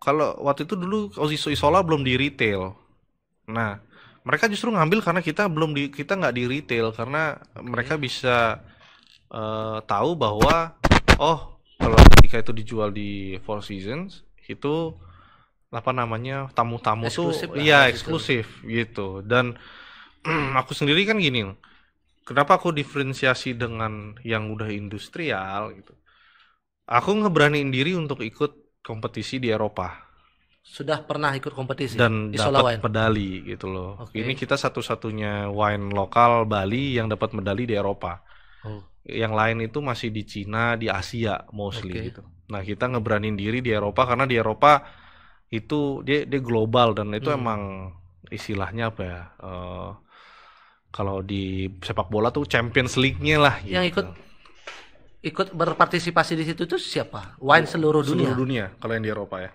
Kalau waktu itu dulu Isola belum di retail. Nah, mereka justru ngambil karena kita nggak di retail karena mereka bisa tahu bahwa kalau ketika itu dijual di Four Seasons itu apa namanya tamu-tamu
eksklusif
tuh eksklusif gitu. Dan aku sendiri kan gini, kenapa aku diferensiasi dengan yang udah industrial gitu? Aku ngeberaniin diri untuk ikut kompetisi di Eropa.
Sudah pernah ikut kompetisi
dan dapat medali gitu loh. Ini kita satu-satunya wine lokal Bali yang dapat medali di Eropa. Yang lain itu masih di Cina, di Asia mostly gitu. Nah, kita ngeberaniin diri di Eropa karena di Eropa itu dia global dan itu emang istilahnya apa ya? Kalau di sepak bola tuh Champions League-nya lah gitu.
Yang ikut berpartisipasi di situ tuh siapa? Wine seluruh dunia.
Seluruh dunia kalau yang di Eropa ya.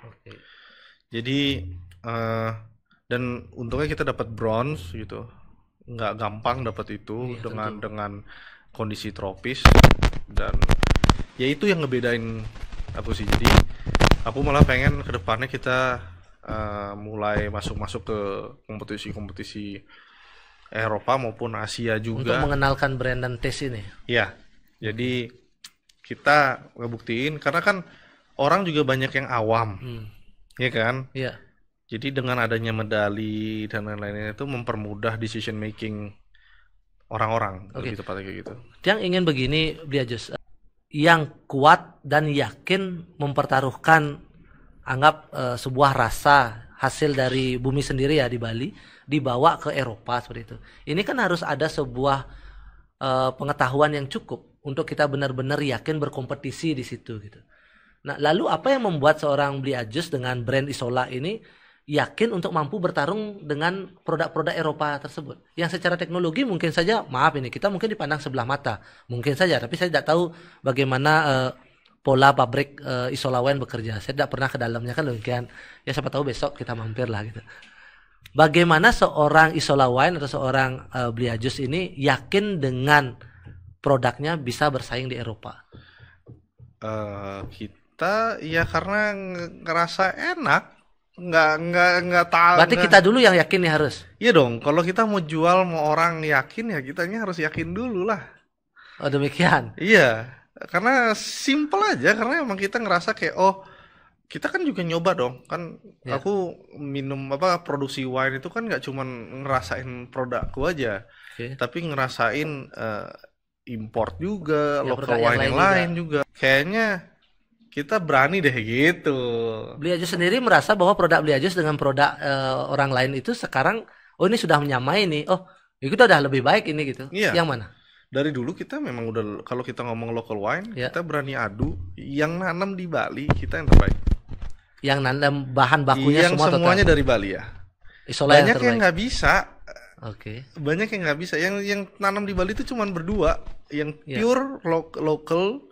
Jadi dan untungnya kita dapat bronze gitu. Nggak gampang dapat itu dengan kondisi tropis dan ya itu yang ngebedain aku sih. Jadi aku malah pengen kedepannya kita mulai masuk ke kompetisi-kompetisi Eropa maupun Asia juga.
Untuk mengenalkan brand dan taste ini.
Iya. Jadi kita ngebuktiin karena kan orang juga banyak yang awam. Iya kan?
Iya.
Jadi dengan adanya medali dan lain-lainnya itu mempermudah decision making orang-orang, lebih tepatnya kayak gitu.
Yang ingin begini, Bliajus, yang kuat dan yakin mempertaruhkan anggap sebuah rasa hasil dari bumi sendiri ya di Bali dibawa ke Eropa seperti itu. Ini kan harus ada sebuah pengetahuan yang cukup untuk kita benar-benar yakin berkompetisi di situ gitu. Nah, lalu apa yang membuat seorang Bliajus dengan brand Isola ini yakin untuk mampu bertarung dengan produk-produk Eropa tersebut? Yang secara teknologi mungkin saja, maaf ini kita mungkin dipandang sebelah mata, mungkin saja, tapi saya tidak tahu bagaimana pola pabrik Isola Wine bekerja. Saya tidak pernah ke dalamnya kan demikian. Ya siapa tahu besok kita mampir lah gitu. Bagaimana seorang Isola Wine atau seorang Bliajus ini yakin dengan produknya bisa bersaing di Eropa?
Kita ya karena ngerasa enak, nggak tahu.
Berarti kita dulu yang yakin nih harus.
Iya dong, kalau kita mau jual mau orang yakin ya kitanya harus yakin dulu lah.
Oh demikian.
Iya, karena simple aja, karena emang kita ngerasa kayak kita kan juga nyoba dong kan.
Ya,
Aku minum apa produksi wine itu kan nggak cuman ngerasain produkku aja,
oke.
tapi ngerasain import juga,
Ya,
local
produk yang
wine
lain
yang
juga.
lain juga. Kayaknya kita berani deh gitu.
Beli Ajus sendiri merasa bahwa produk Beli Ajus dengan produk orang lain itu sekarang, oh ini sudah menyamai nih. Oh, itu udah lebih baik ini gitu.
Iya,
Yang mana?
dari dulu kita memang udah, kalau kita ngomong local wine,
Ya,
kita berani adu. Yang nanam di Bali kita yang terbaik.
yang nanam bahan bakunya
Yang
semua
semuanya
total.
dari Bali ya.
Isola yang
Banyak yang
terbaik.
nggak bisa,
Oke.
banyak yang nggak bisa. Yang nanam di Bali itu cuman berdua. Yang
Ya,
pure local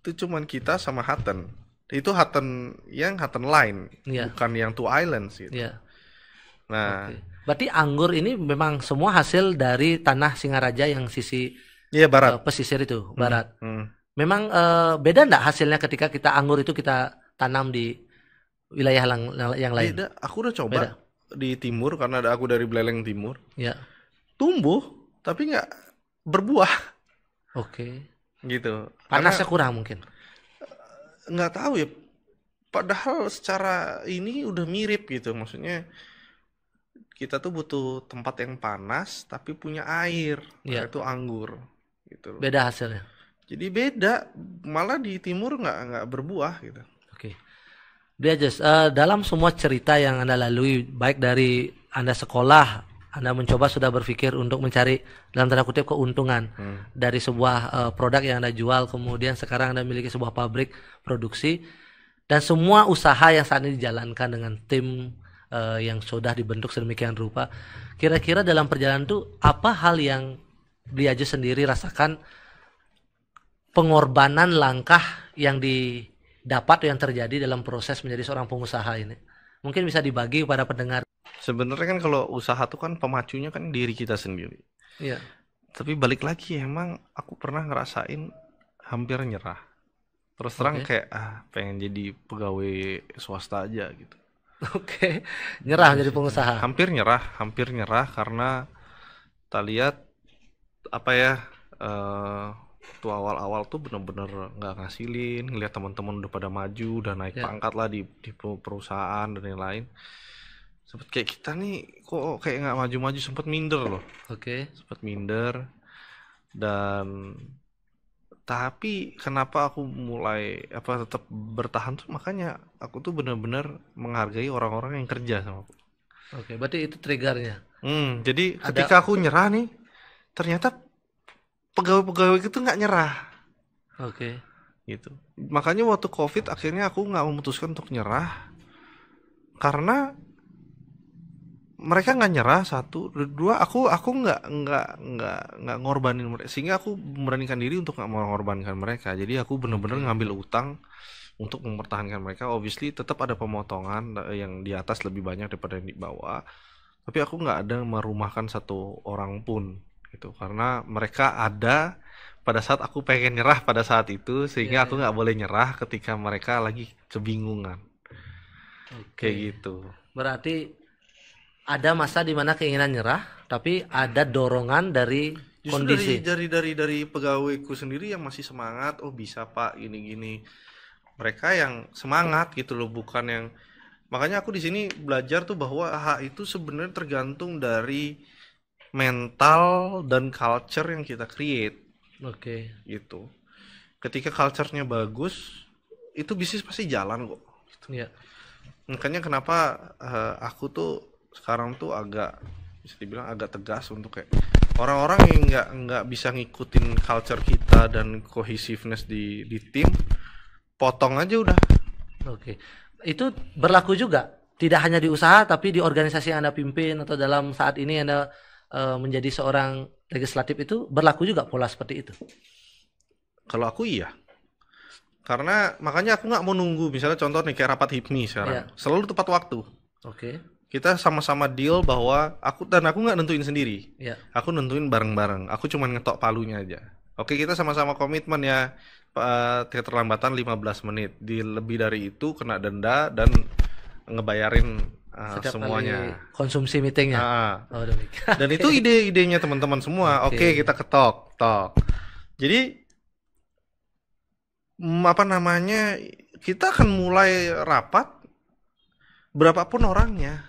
itu cuman kita sama Hutton. Itu Hutton yang Hutton Line,
ya,
bukan yang Two Islands gitu.
ya.
Nah,
Oke. Berarti anggur ini memang semua hasil dari tanah Singaraja yang sisi
iya barat.
pesisir itu, barat.
Hmm.
Memang beda enggak hasilnya ketika kita anggur itu kita tanam di wilayah yang lain?
Beda. Aku udah coba
Beda.
di timur karena ada aku dari Beleleng Timur.
Ya.
Tumbuh tapi nggak berbuah
Oke.
gitu.
Panasnya
Karena
kurang mungkin.
nggak tahu ya. Padahal secara ini udah mirip gitu. Maksudnya kita tuh butuh tempat yang panas tapi punya air. Nah,
Ya.
itu anggur gitu loh.
Beda hasilnya.
Jadi beda. Malah di timur nggak berbuah gitu.
Oke. Dia just dalam semua cerita yang Anda lalui, baik dari Anda sekolah, Anda mencoba sudah berpikir untuk mencari dalam tanda kutip keuntungan dari sebuah produk yang Anda jual, kemudian sekarang Anda memiliki sebuah pabrik produksi, dan semua usaha yang saat ini dijalankan dengan tim yang sudah dibentuk sedemikian rupa. Kira-kira dalam perjalanan itu apa hal yang Diaju sendiri rasakan, pengorbanan langkah yang didapat yang terjadi dalam proses menjadi seorang pengusaha ini? Mungkin bisa dibagi kepada pendengar.
Sebenarnya kan kalau usaha tuh kan pemacunya kan diri kita sendiri.
Iya.
Tapi balik lagi emang aku pernah ngerasain hampir nyerah. Terus terang
Oke.
kayak pengen jadi pegawai swasta aja gitu.
Oke. Nyerah menjadi pengusaha.
Hampir nyerah karena kita lihat apa ya, waktu awal-awal tuh bener-bener nggak ngasilin, ngeliat teman-teman udah pada maju, udah naik
Ya.
pangkat lah di perusahaan dan lain-lain. Sempet kayak kita nih kok kayak nggak maju-maju, sempet minder loh,
Oke.
sempet minder. Dan tapi kenapa aku mulai tetap bertahan tuh, makanya aku tuh bener-bener menghargai orang-orang yang kerja sama aku.
Oke. Berarti itu triggernya.
Jadi
Ada.
ketika aku nyerah nih, ternyata pegawai-pegawai itu nggak nyerah
Oke.
gitu. Makanya waktu COVID akhirnya aku nggak memutuskan untuk nyerah karena mereka nggak nyerah, satu, dua, aku nggak ngorbanin mereka, sehingga aku memberanikan diri untuk nggak mengorbankan mereka. Jadi aku bener-bener ngambil utang untuk mempertahankan mereka. Obviously tetap ada pemotongan yang di atas lebih banyak daripada yang di bawah, tapi aku nggak ada merumahkan satu orang pun gitu, karena mereka ada pada saat aku pengen nyerah pada saat itu, sehingga aku nggak boleh nyerah ketika mereka lagi kebingungan. Kayak gitu.
Berarti ada masa di mana keinginan nyerah, tapi ada dorongan dari
Justru
kondisi.
dari pegawaiku sendiri yang masih semangat, oh bisa Pak gini-gini. Mereka yang semangat gitu loh, bukan yang, makanya aku di sini belajar tuh bahwa itu sebenarnya tergantung dari mental dan culture yang kita create
Oke.
gitu. Ketika culture-nya bagus, itu bisnis pasti jalan kok. Gitu.
Ya.
Makanya kenapa aku tuh sekarang tuh agak, bisa dibilang agak tegas untuk kayak orang-orang yang nggak bisa ngikutin culture kita dan cohesiveness di tim, potong aja udah.
Oke. Itu berlaku juga tidak hanya di usaha tapi di organisasi yang Anda pimpin atau dalam saat ini Anda menjadi seorang legislatif, itu berlaku juga pola seperti itu.
Kalau aku iya. Karena makanya aku nggak mau nunggu, misalnya contoh nih kayak rapat HIPMI sekarang, selalu tepat waktu.
Oke.
Kita sama-sama deal bahwa aku nggak nentuin sendiri.
Ya.
Aku nentuin bareng-bareng. Aku cuma ngetok palunya aja. Oke, kita sama-sama komitmen ya, keterlambatan 15 menit. Di lebih dari itu kena denda dan ngebayarin
Setiap
semuanya.
kali konsumsi meetingnya. Oh, demikian.
Dan itu ide-idenya teman-teman semua. Oke, kita ketok. Jadi apa namanya, kita akan mulai rapat berapapun orangnya.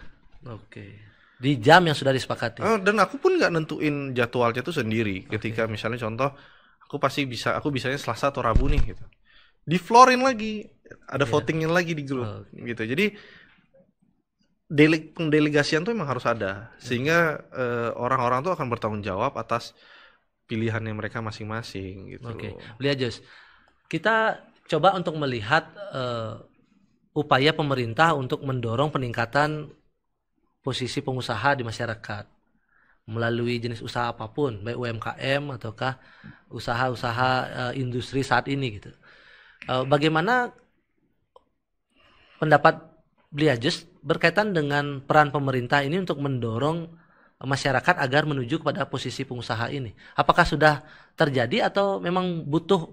Oke. Di jam yang sudah disepakati.
Dan aku pun nggak nentuin jadwalnya itu sendiri. Ketika misalnya contoh, aku bisanya Selasa atau Rabu nih gitu. Di floorin lagi, ada votingnya lagi di grup gitu. Jadi pendelegasian tuh emang harus ada, sehingga orang-orang tuh akan bertanggung jawab atas pilihannya mereka masing-masing gitu.
Oke. Lihat Jos, kita coba untuk melihat upaya pemerintah untuk mendorong peningkatan posisi pengusaha di masyarakat melalui jenis usaha apapun, baik UMKM ataukah usaha-usaha industri saat ini gitu. Bagaimana pendapat Bliajus berkaitan dengan peran pemerintah ini untuk mendorong masyarakat agar menuju kepada posisi pengusaha ini? Apakah sudah terjadi atau memang butuh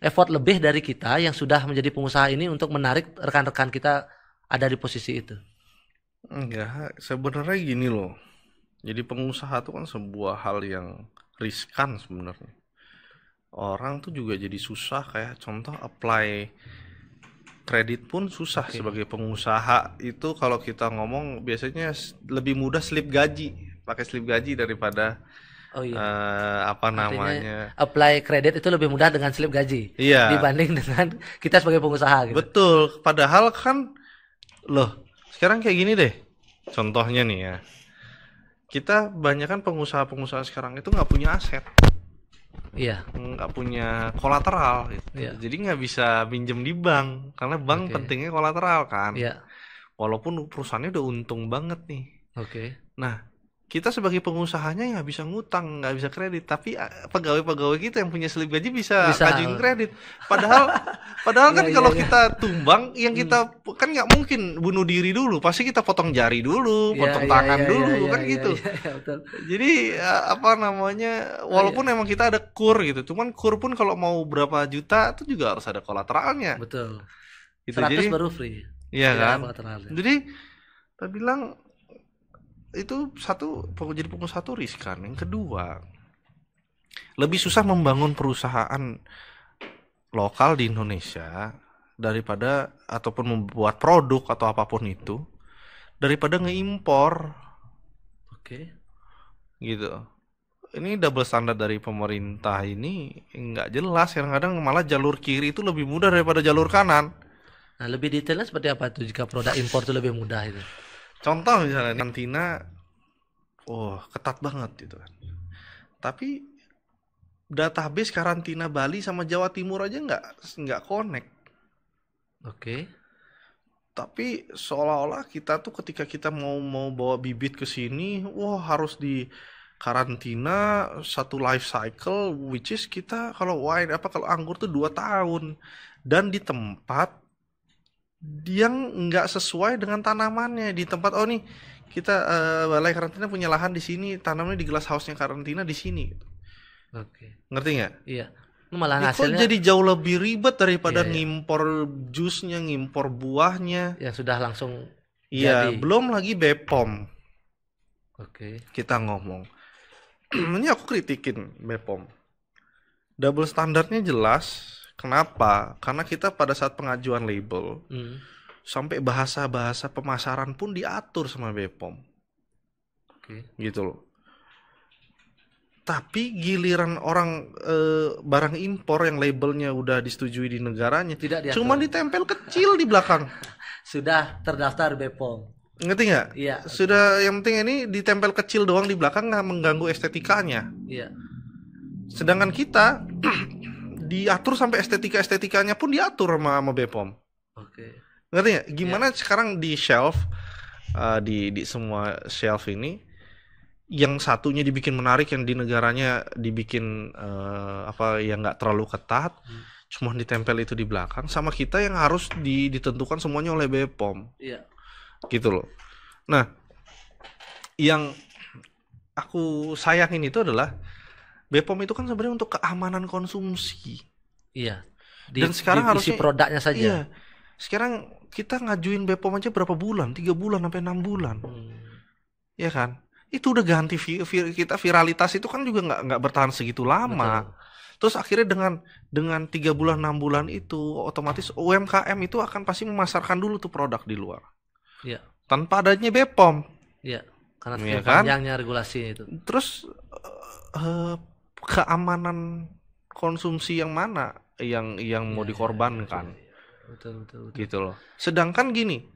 effort lebih dari kita yang sudah menjadi pengusaha ini untuk menarik rekan-rekan kita ada di posisi itu?
Enggak, sebenarnya gini loh. Jadi pengusaha itu kan sebuah hal yang riskan sebenarnya. Orang tuh juga jadi susah, kayak contoh apply kredit pun susah. Sebagai pengusaha itu kalau kita ngomong biasanya lebih mudah slip gaji, pakai slip gaji daripada
Artinya, apply kredit itu lebih mudah dengan slip gaji dibanding dengan kita sebagai pengusaha gitu.
Betul, padahal kan loh, sekarang kayak gini deh, contohnya nih ya, kita banyak kan pengusaha-pengusaha sekarang itu nggak punya aset, nggak punya kolateral gitu. Jadi nggak bisa pinjem di bank, karena bank pentingnya kolateral kan, walaupun perusahaannya udah untung banget nih. Nah, kita sebagai pengusahanya nggak bisa ngutang, nggak bisa kredit, tapi pegawai-pegawai kita yang punya slip gaji bisa ngajuin kredit. Padahal kan kalau kita tumbang, yang kita kan nggak mungkin bunuh diri dulu, pasti kita potong jari dulu, potong tangan dulu, kan gitu.
Betul.
Jadi walaupun emang kita ada kur gitu, cuman kur pun kalau mau berapa juta itu juga harus ada kolateralnya.
Betul.
Gitu.
100
jadi,
baru free.
Iya kan. Jadi kita bilang itu satu, jadi pengusaha itu riskan. Yang kedua, lebih susah membangun perusahaan lokal di Indonesia daripada ataupun membuat produk atau apapun itu daripada ngeimpor. Gitu. Ini double standar dari pemerintah ini nggak jelas. Kadang-kadang malah jalur kiri itu lebih mudah daripada jalur kanan.
Nah, lebih detailnya seperti apa tuh jika produk impor itu lebih mudah itu?
Contoh misalnya karantina, ketat banget gitu kan. Tapi database karantina Bali sama Jawa Timur aja nggak connect. Tapi seolah-olah kita tuh ketika kita mau bawa bibit ke sini, harus di karantina satu life cycle, which is kita kalau anggur tuh 2 tahun, dan di tempat yang nggak sesuai dengan tanamannya. Di tempat nih kita balai karantina punya lahan di sini, tanamnya di glass house-nya karantina di sini. Ngerti nggak?
Iya. Malah hasilnya
jadi jauh lebih ribet daripada ngimpor jusnya, ngimpor buahnya
yang sudah langsung
jadi. Belum lagi BPOM. Kita ngomong. Ini aku kritikin BPOM. Double standarnya jelas. Kenapa? Karena kita pada saat pengajuan label sampai bahasa-bahasa pemasaran pun diatur sama BPOM. Gitu loh. Tapi giliran orang barang impor yang labelnya udah disetujui di negaranya, cuma ditempel kecil di belakang.
Sudah terdaftar BPOM.
Ngerti nggak?
Iya.
Sudah, yang penting ini ditempel kecil doang di belakang, nggak mengganggu estetikanya.
Iya.
Sedangkan kita diatur sampai estetikanya pun diatur sama BPOM. Ngerti nggak? Gimana sekarang di shelf, di semua shelf ini, yang satunya dibikin menarik, yang di negaranya dibikin yang nggak terlalu ketat, cuma ditempel itu di belakang, sama kita yang harus ditentukan semuanya oleh BPOM. Gitu loh. Nah, yang aku sayangin itu adalah BPOM itu kan sebenarnya untuk keamanan konsumsi. Dan sekarang harusnya
produknya saja.
Iya. Sekarang kita ngajuin BPOM aja berapa bulan? 3 bulan sampai 6 bulan. Ya kan? Itu udah ganti kita, viralitas itu kan juga nggak bertahan segitu lama. Terus akhirnya dengan 3 bulan 6 bulan itu otomatis UMKM itu akan pasti memasarkan dulu tuh produk di luar.
Iya.
Tanpa adanya BPOM.
Iya. Karena
Iya
saking
kan?
panjangnya regulasi itu.
Terus keamanan konsumsi yang mana yang mau
Iya,
dikorbankan
Betul.
gitu loh. Sedangkan gini,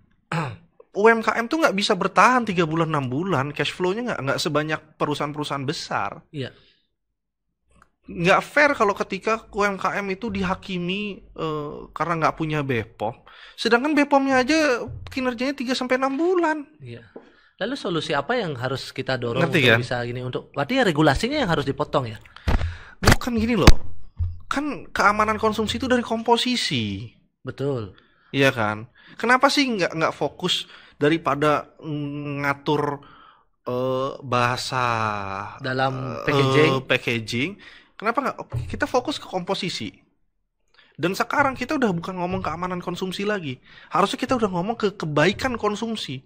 UMKM tuh nggak bisa bertahan 3 bulan 6 bulan, cash flow-nya nggak sebanyak perusahaan-perusahaan besar.
Iya.
Nggak fair kalau ketika UMKM itu dihakimi karena nggak punya BPOM, sedangkan BPOM-nya aja kinerjanya 3-6 bulan.
Iya. Lalu solusi apa yang harus kita dorong
Ngerti
untuk
kan?
bisa gini berarti ya regulasinya yang harus dipotong ya?
Bukan gini loh, kan keamanan konsumsi itu dari komposisi.
Betul.
Iya kan? Kenapa sih nggak fokus daripada ngatur bahasa
Dalam
packaging? Kenapa nggak kita fokus ke komposisi? Dan sekarang kita udah bukan ngomong keamanan konsumsi lagi. Harusnya kita udah ngomong ke kebaikan konsumsi.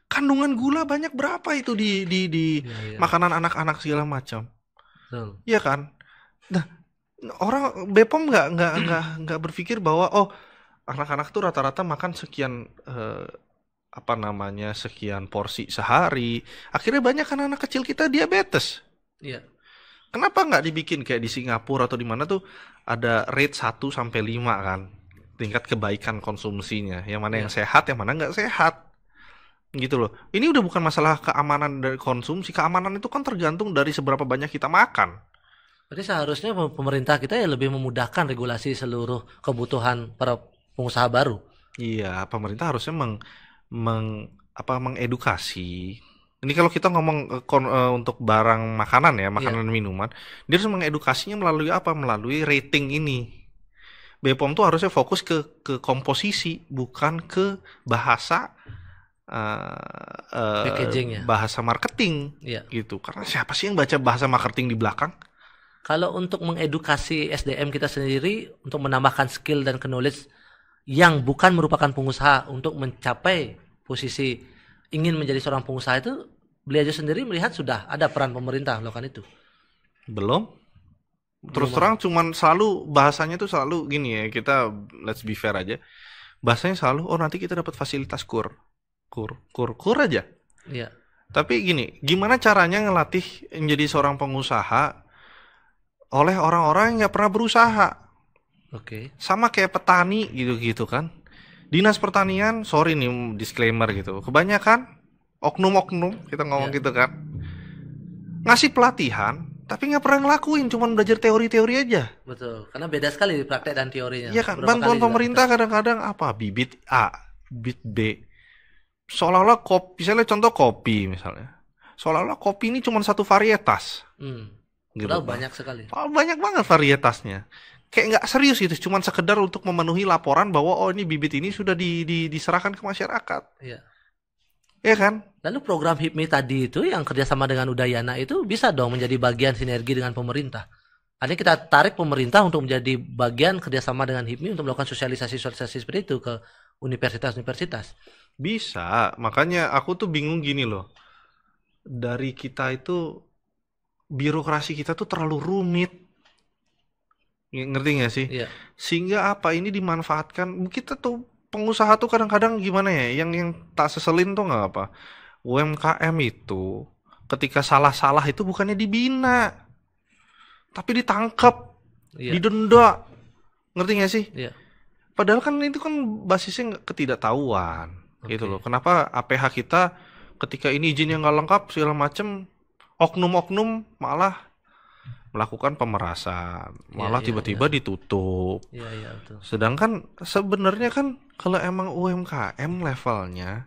Kandungan gula banyak berapa itu di
Iya.
makanan anak-anak segala macam.
Betul.
Iya kan? Nah, orang BPOM nggak berpikir bahwa anak-anak tuh rata-rata makan sekian sekian porsi sehari. Akhirnya banyak kan anak kecil kita diabetes.
Iya.
Kenapa nggak dibikin kayak di Singapura atau di mana tuh ada rate 1-5 kan, tingkat kebaikan konsumsinya. Yang mana yang sehat, yang mana nggak sehat. Gitu loh. Ini udah bukan masalah keamanan dari konsumsi. Keamanan itu kan tergantung dari seberapa banyak kita makan.
Berarti seharusnya pemerintah kita ya lebih memudahkan regulasi seluruh kebutuhan para pengusaha baru.
Iya, pemerintah harusnya mengedukasi. Ini kalau kita ngomong untuk barang makanan ya, makanan dan minuman, dia harus mengedukasinya melalui apa? Melalui rating ini. BPOM tuh harusnya fokus ke komposisi, bukan ke bahasa
packagingnya.
bahasa marketing.
Iya.
Gitu. Karena siapa sih yang baca bahasa marketing di belakang?
Kalau untuk mengedukasi SDM kita sendiri untuk menambahkan skill dan knowledge yang bukan merupakan pengusaha untuk mencapai posisi ingin menjadi seorang pengusaha itu, beliau sendiri melihat sudah ada peran pemerintah melakukan itu.
Belum. Terus terang cuman selalu bahasanya tuh selalu gini ya, kita let's be fair aja. Bahasanya selalu nanti kita dapat fasilitas kur aja.
Iya.
Tapi gini, gimana caranya ngelatih menjadi seorang pengusaha oleh orang-orang yang nggak pernah berusaha?
Oke.
Sama kayak petani gitu kan. Dinas Pertanian, sorry nih disclaimer gitu, kebanyakan oknum-oknum, kita ngomong gitu kan, ngasih pelatihan, tapi nggak pernah ngelakuin, cuma belajar teori-teori aja.
Betul, karena beda sekali di praktek dan teorinya.
Iya kan, bantuan pemerintah kadang-kadang apa, bibit A, bibit B, seolah-olah kopi, misalnya contoh kopi misalnya, seolah-olah kopi ini cuma satu varietas.
Gitu, banyak sekali.
Banyak banget varietasnya. Kayak nggak serius gitu, cuma sekedar untuk memenuhi laporan bahwa ini bibit ini sudah diserahkan ke masyarakat.
Iya.
Iya kan?
Lalu program HIPMI tadi itu yang kerjasama dengan Udayana itu bisa dong menjadi bagian sinergi dengan pemerintah. Artinya kita tarik pemerintah untuk menjadi bagian kerjasama dengan HIPMI untuk melakukan sosialisasi seperti itu ke universitas-universitas.
Bisa, makanya aku tuh bingung gini loh. Dari kita itu, birokrasi kita tuh terlalu rumit. Ngerti gak sih?
Iya.
Sehingga apa ini dimanfaatkan. Kita tuh pengusaha tuh kadang-kadang gimana ya, yang tak seselin tuh nggak apa. UMKM itu ketika salah-salah itu bukannya dibina, tapi ditangkap, didenda. Ngerti gak sih?
Iya.
Padahal kan itu kan basisnya ketidaktahuan. Gitu loh. Kenapa APH kita ketika ini izinnya nggak lengkap segala macem, oknum-oknum malah melakukan pemerasan, malah tiba-tiba ditutup.
Iya, betul.
Sedangkan sebenarnya kan kalau emang UMKM levelnya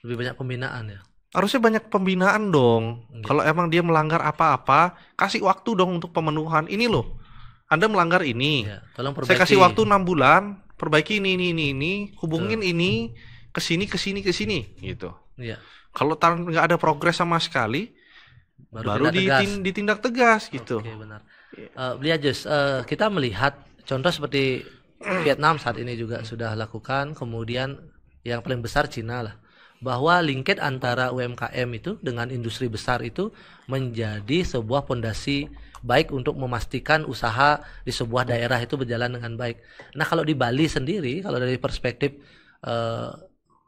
lebih banyak pembinaan ya.
Harusnya banyak pembinaan dong. Kalau emang dia melanggar apa-apa, kasih waktu dong untuk pemenuhan. Ini loh, Anda melanggar ini.
Tolong perbaiki.
Saya kasih waktu 6 bulan, perbaiki ini, hubungin ini ke sini gitu.
Iya.
Kalau nggak ada progres sama sekali, baru ditindak tegas gitu.
Oke, benar. Bliajus, kita melihat contoh seperti Vietnam saat ini juga sudah lakukan, kemudian yang paling besar Cina lah, bahwa linkage antara UMKM itu dengan industri besar itu menjadi sebuah fondasi baik untuk memastikan usaha di sebuah daerah itu berjalan dengan baik. Nah, kalau di Bali sendiri, kalau dari perspektif eh,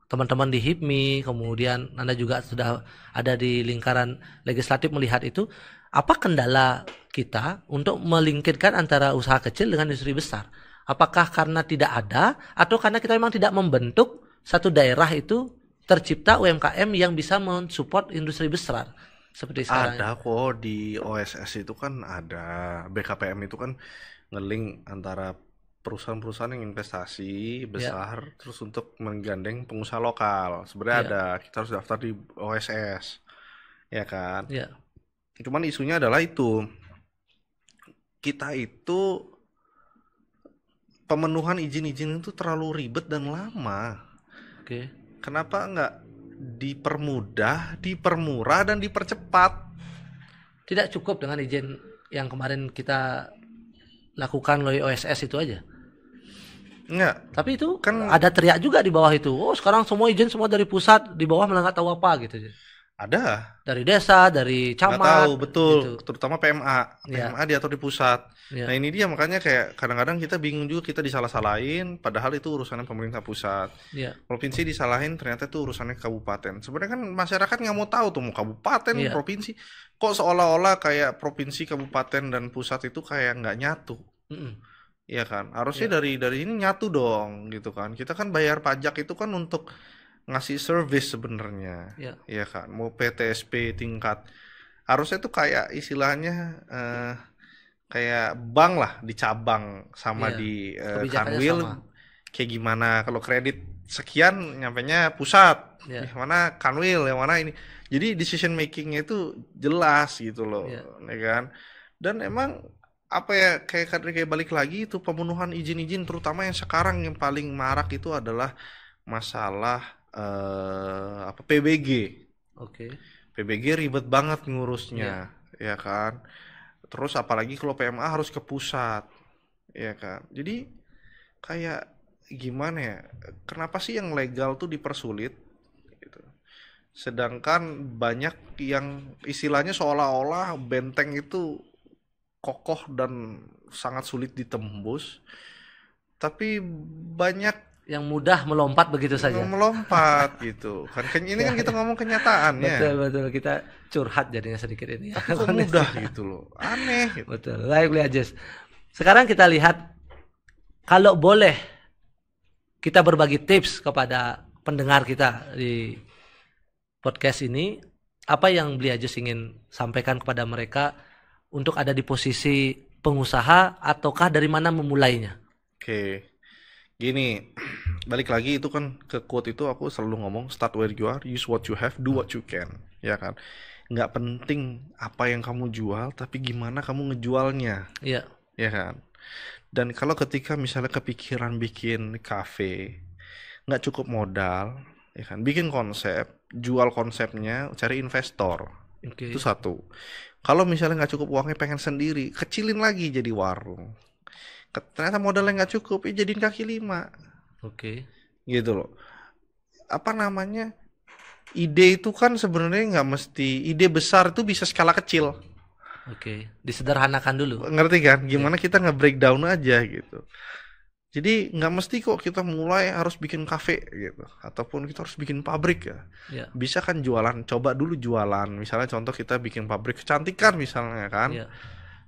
teman-teman di HIPMI, kemudian Anda juga sudah ada di lingkaran legislatif melihat itu, apa kendala kita untuk melingkirkan antara usaha kecil dengan industri besar? Apakah karena tidak ada atau karena kita memang tidak membentuk satu daerah itu tercipta UMKM yang bisa mensupport industri besar seperti sekarang?
Ada kok di OSS itu kan ada BKPM itu kan ngeling antara perusahaan-perusahaan yang investasi besar terus untuk menggandeng pengusaha lokal. Sebenarnya ada, kita harus daftar di OSS. Ya kan?
Ya,
Cuman isunya adalah itu. Kita itu pemenuhan izin-izin itu terlalu ribet dan lama.
oke.
Kenapa nggak dipermudah, dipermurah, dan dipercepat?
Tidak cukup dengan izin yang kemarin kita lakukan melalui OSS itu aja.
Nggak,
Tapi itu
kan
ada teriak juga di bawah itu. Oh, sekarang semua izin semua dari pusat, di bawah malah nggak tahu apa gitu.
ada.
Dari desa, dari
Nggak
camat,
tahu, betul.
gitu.
Terutama PMA.
Ya,
PMA diatur di pusat.
ya,
Nah ini dia makanya kayak kadang-kadang kita bingung juga, kita disalah-salahin, padahal itu urusannya pemerintah pusat.
ya,
Provinsi disalahin, ternyata itu urusannya kabupaten. Sebenarnya kan masyarakat nggak mau tahu tuh mau kabupaten,
Iya.
provinsi. Kok seolah-olah kayak provinsi, kabupaten, dan pusat itu kayak nggak nyatu.
mm-mm,
Iya kan? Harusnya dari ini nyatu dong gitu kan. Kita kan bayar pajak itu kan untuk ngasih service sebenarnya.
ya,
Iya kan? Mau PTSP tingkat. Harusnya tuh kayak istilahnya kayak bank lah di cabang sama
Iya.
di
Kebijakannya
Kanwil
sama.
kayak gimana. Kalau kredit sekian nyampenya pusat.
Ya,
Yang mana Kanwil, yang mana ini. Jadi decision makingnya itu jelas gitu loh,
ya,
ya kan? Dan emang apa ya kayak balik lagi itu pemenuhan izin-izin terutama yang sekarang yang paling marak itu adalah masalah apa PBG.
oke.
PBG ribet banget
Ya,
ngurusnya, ya kan? Terus apalagi kalau PMA harus ke pusat, ya kan? Jadi kayak gimana ya? Kenapa sih yang legal tuh dipersulit gitu? Sedangkan banyak yang istilahnya seolah-olah benteng itu kokoh dan sangat sulit ditembus, tapi banyak
yang mudah melompat begitu saja.
melompat gitu kan. Ini kan kita ngomong kenyataannya,
Betul, betul. Kita curhat jadinya sedikit ini.
tapi kok mudah gitu loh, aneh gitu.
Betul. Baik, Beli Ajis. Sekarang kita lihat, kalau boleh kita berbagi tips kepada pendengar kita di podcast ini, apa yang Beli Ajis ingin sampaikan kepada mereka untuk ada di posisi pengusaha ataukah dari mana memulainya?
Oke, gini, balik lagi itu kan ke quote itu aku selalu ngomong start where you are, use what you have, do what you can, ya kan? Nggak penting apa yang kamu jual, tapi gimana kamu ngejualnya,
Iya,
ya kan? Dan kalau ketika misalnya kepikiran bikin cafe, nggak cukup modal, ya kan? Bikin konsep, jual konsepnya, cari investor,
oke.
itu satu. Kalau misalnya nggak cukup uangnya pengen sendiri, kecilin lagi jadi warung. Ternyata modalnya nggak cukup, ya jadiin kaki lima,
Oke.
gitu loh. Apa namanya? Ide itu kan sebenarnya nggak mesti ide besar, itu bisa skala kecil.
Oke. Disederhanakan dulu.
Ngerti kan? Gimana kita nge-breakdown aja gitu. Jadi nggak mesti kok kita mulai harus bikin kafe gitu, ataupun kita harus bikin pabrik ya.
Ya,
Bisa kan jualan, coba dulu jualan. Misalnya contoh kita bikin pabrik kecantikan misalnya kan.
ya,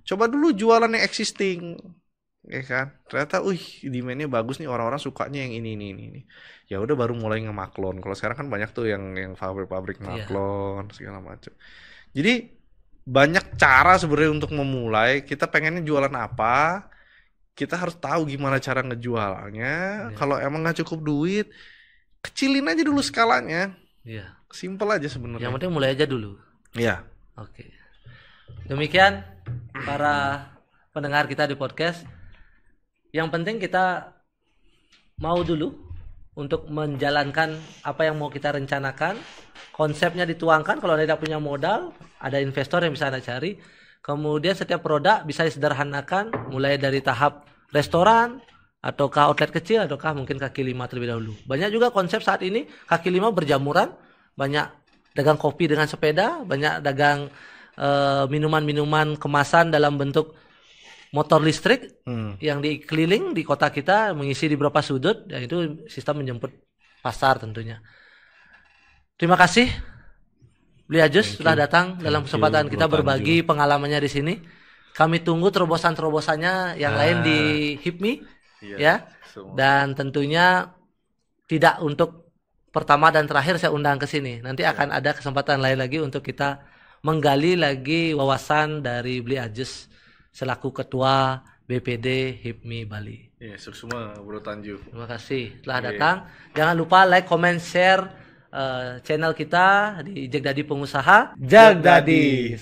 Coba dulu jualan yang existing, ya kan? Ternyata, demand-nya bagus nih, orang-orang sukanya yang ini. Ya udah baru mulai ngemaklon. Kalau sekarang kan banyak tuh yang pabrik-pabrik
iya.
maklon segala macam. Jadi banyak cara sebenarnya untuk memulai. Kita pengennya jualan apa? Kita harus tahu gimana cara ngejualnya.
Iya.
Kalau emang nggak cukup duit, kecilin aja dulu skalanya.
Iya.
Simple aja
Yang
sebenarnya.
penting mulai aja dulu.
Ya,
Oke. Demikian para pendengar kita di podcast. Yang penting kita mau dulu untuk menjalankan apa yang mau kita rencanakan. Konsepnya dituangkan, kalau Anda tidak punya modal, ada investor yang bisa Anda cari. Kemudian setiap produk bisa disederhanakan mulai dari tahap restoran ataukah outlet kecil ataukah mungkin kaki lima terlebih dahulu. Banyak juga konsep saat ini kaki lima berjamuran, banyak dagang kopi dengan sepeda, banyak dagang minuman-minuman kemasan dalam bentuk motor listrik yang dikeliling di kota kita, mengisi di beberapa sudut, dan itu sistem menjemput pasar tentunya. Terima kasih Beli Ajus sudah datang dalam kesempatan kita berbagi pengalamannya di sini. Kami tunggu terobosan-terobosannya yang lain di HIPMI ya. Dan tentunya tidak untuk pertama dan terakhir saya undang ke sini. Nanti akan ada kesempatan lain lagi untuk kita menggali lagi wawasan dari Beli Ajus selaku ketua BPD HIPMI Bali.
Iya, semua Bro Tanju.
Terima kasih telah datang. Jangan lupa like, comment, share channel kita di Jag Dadi Pengusaha.
Jag Dadi.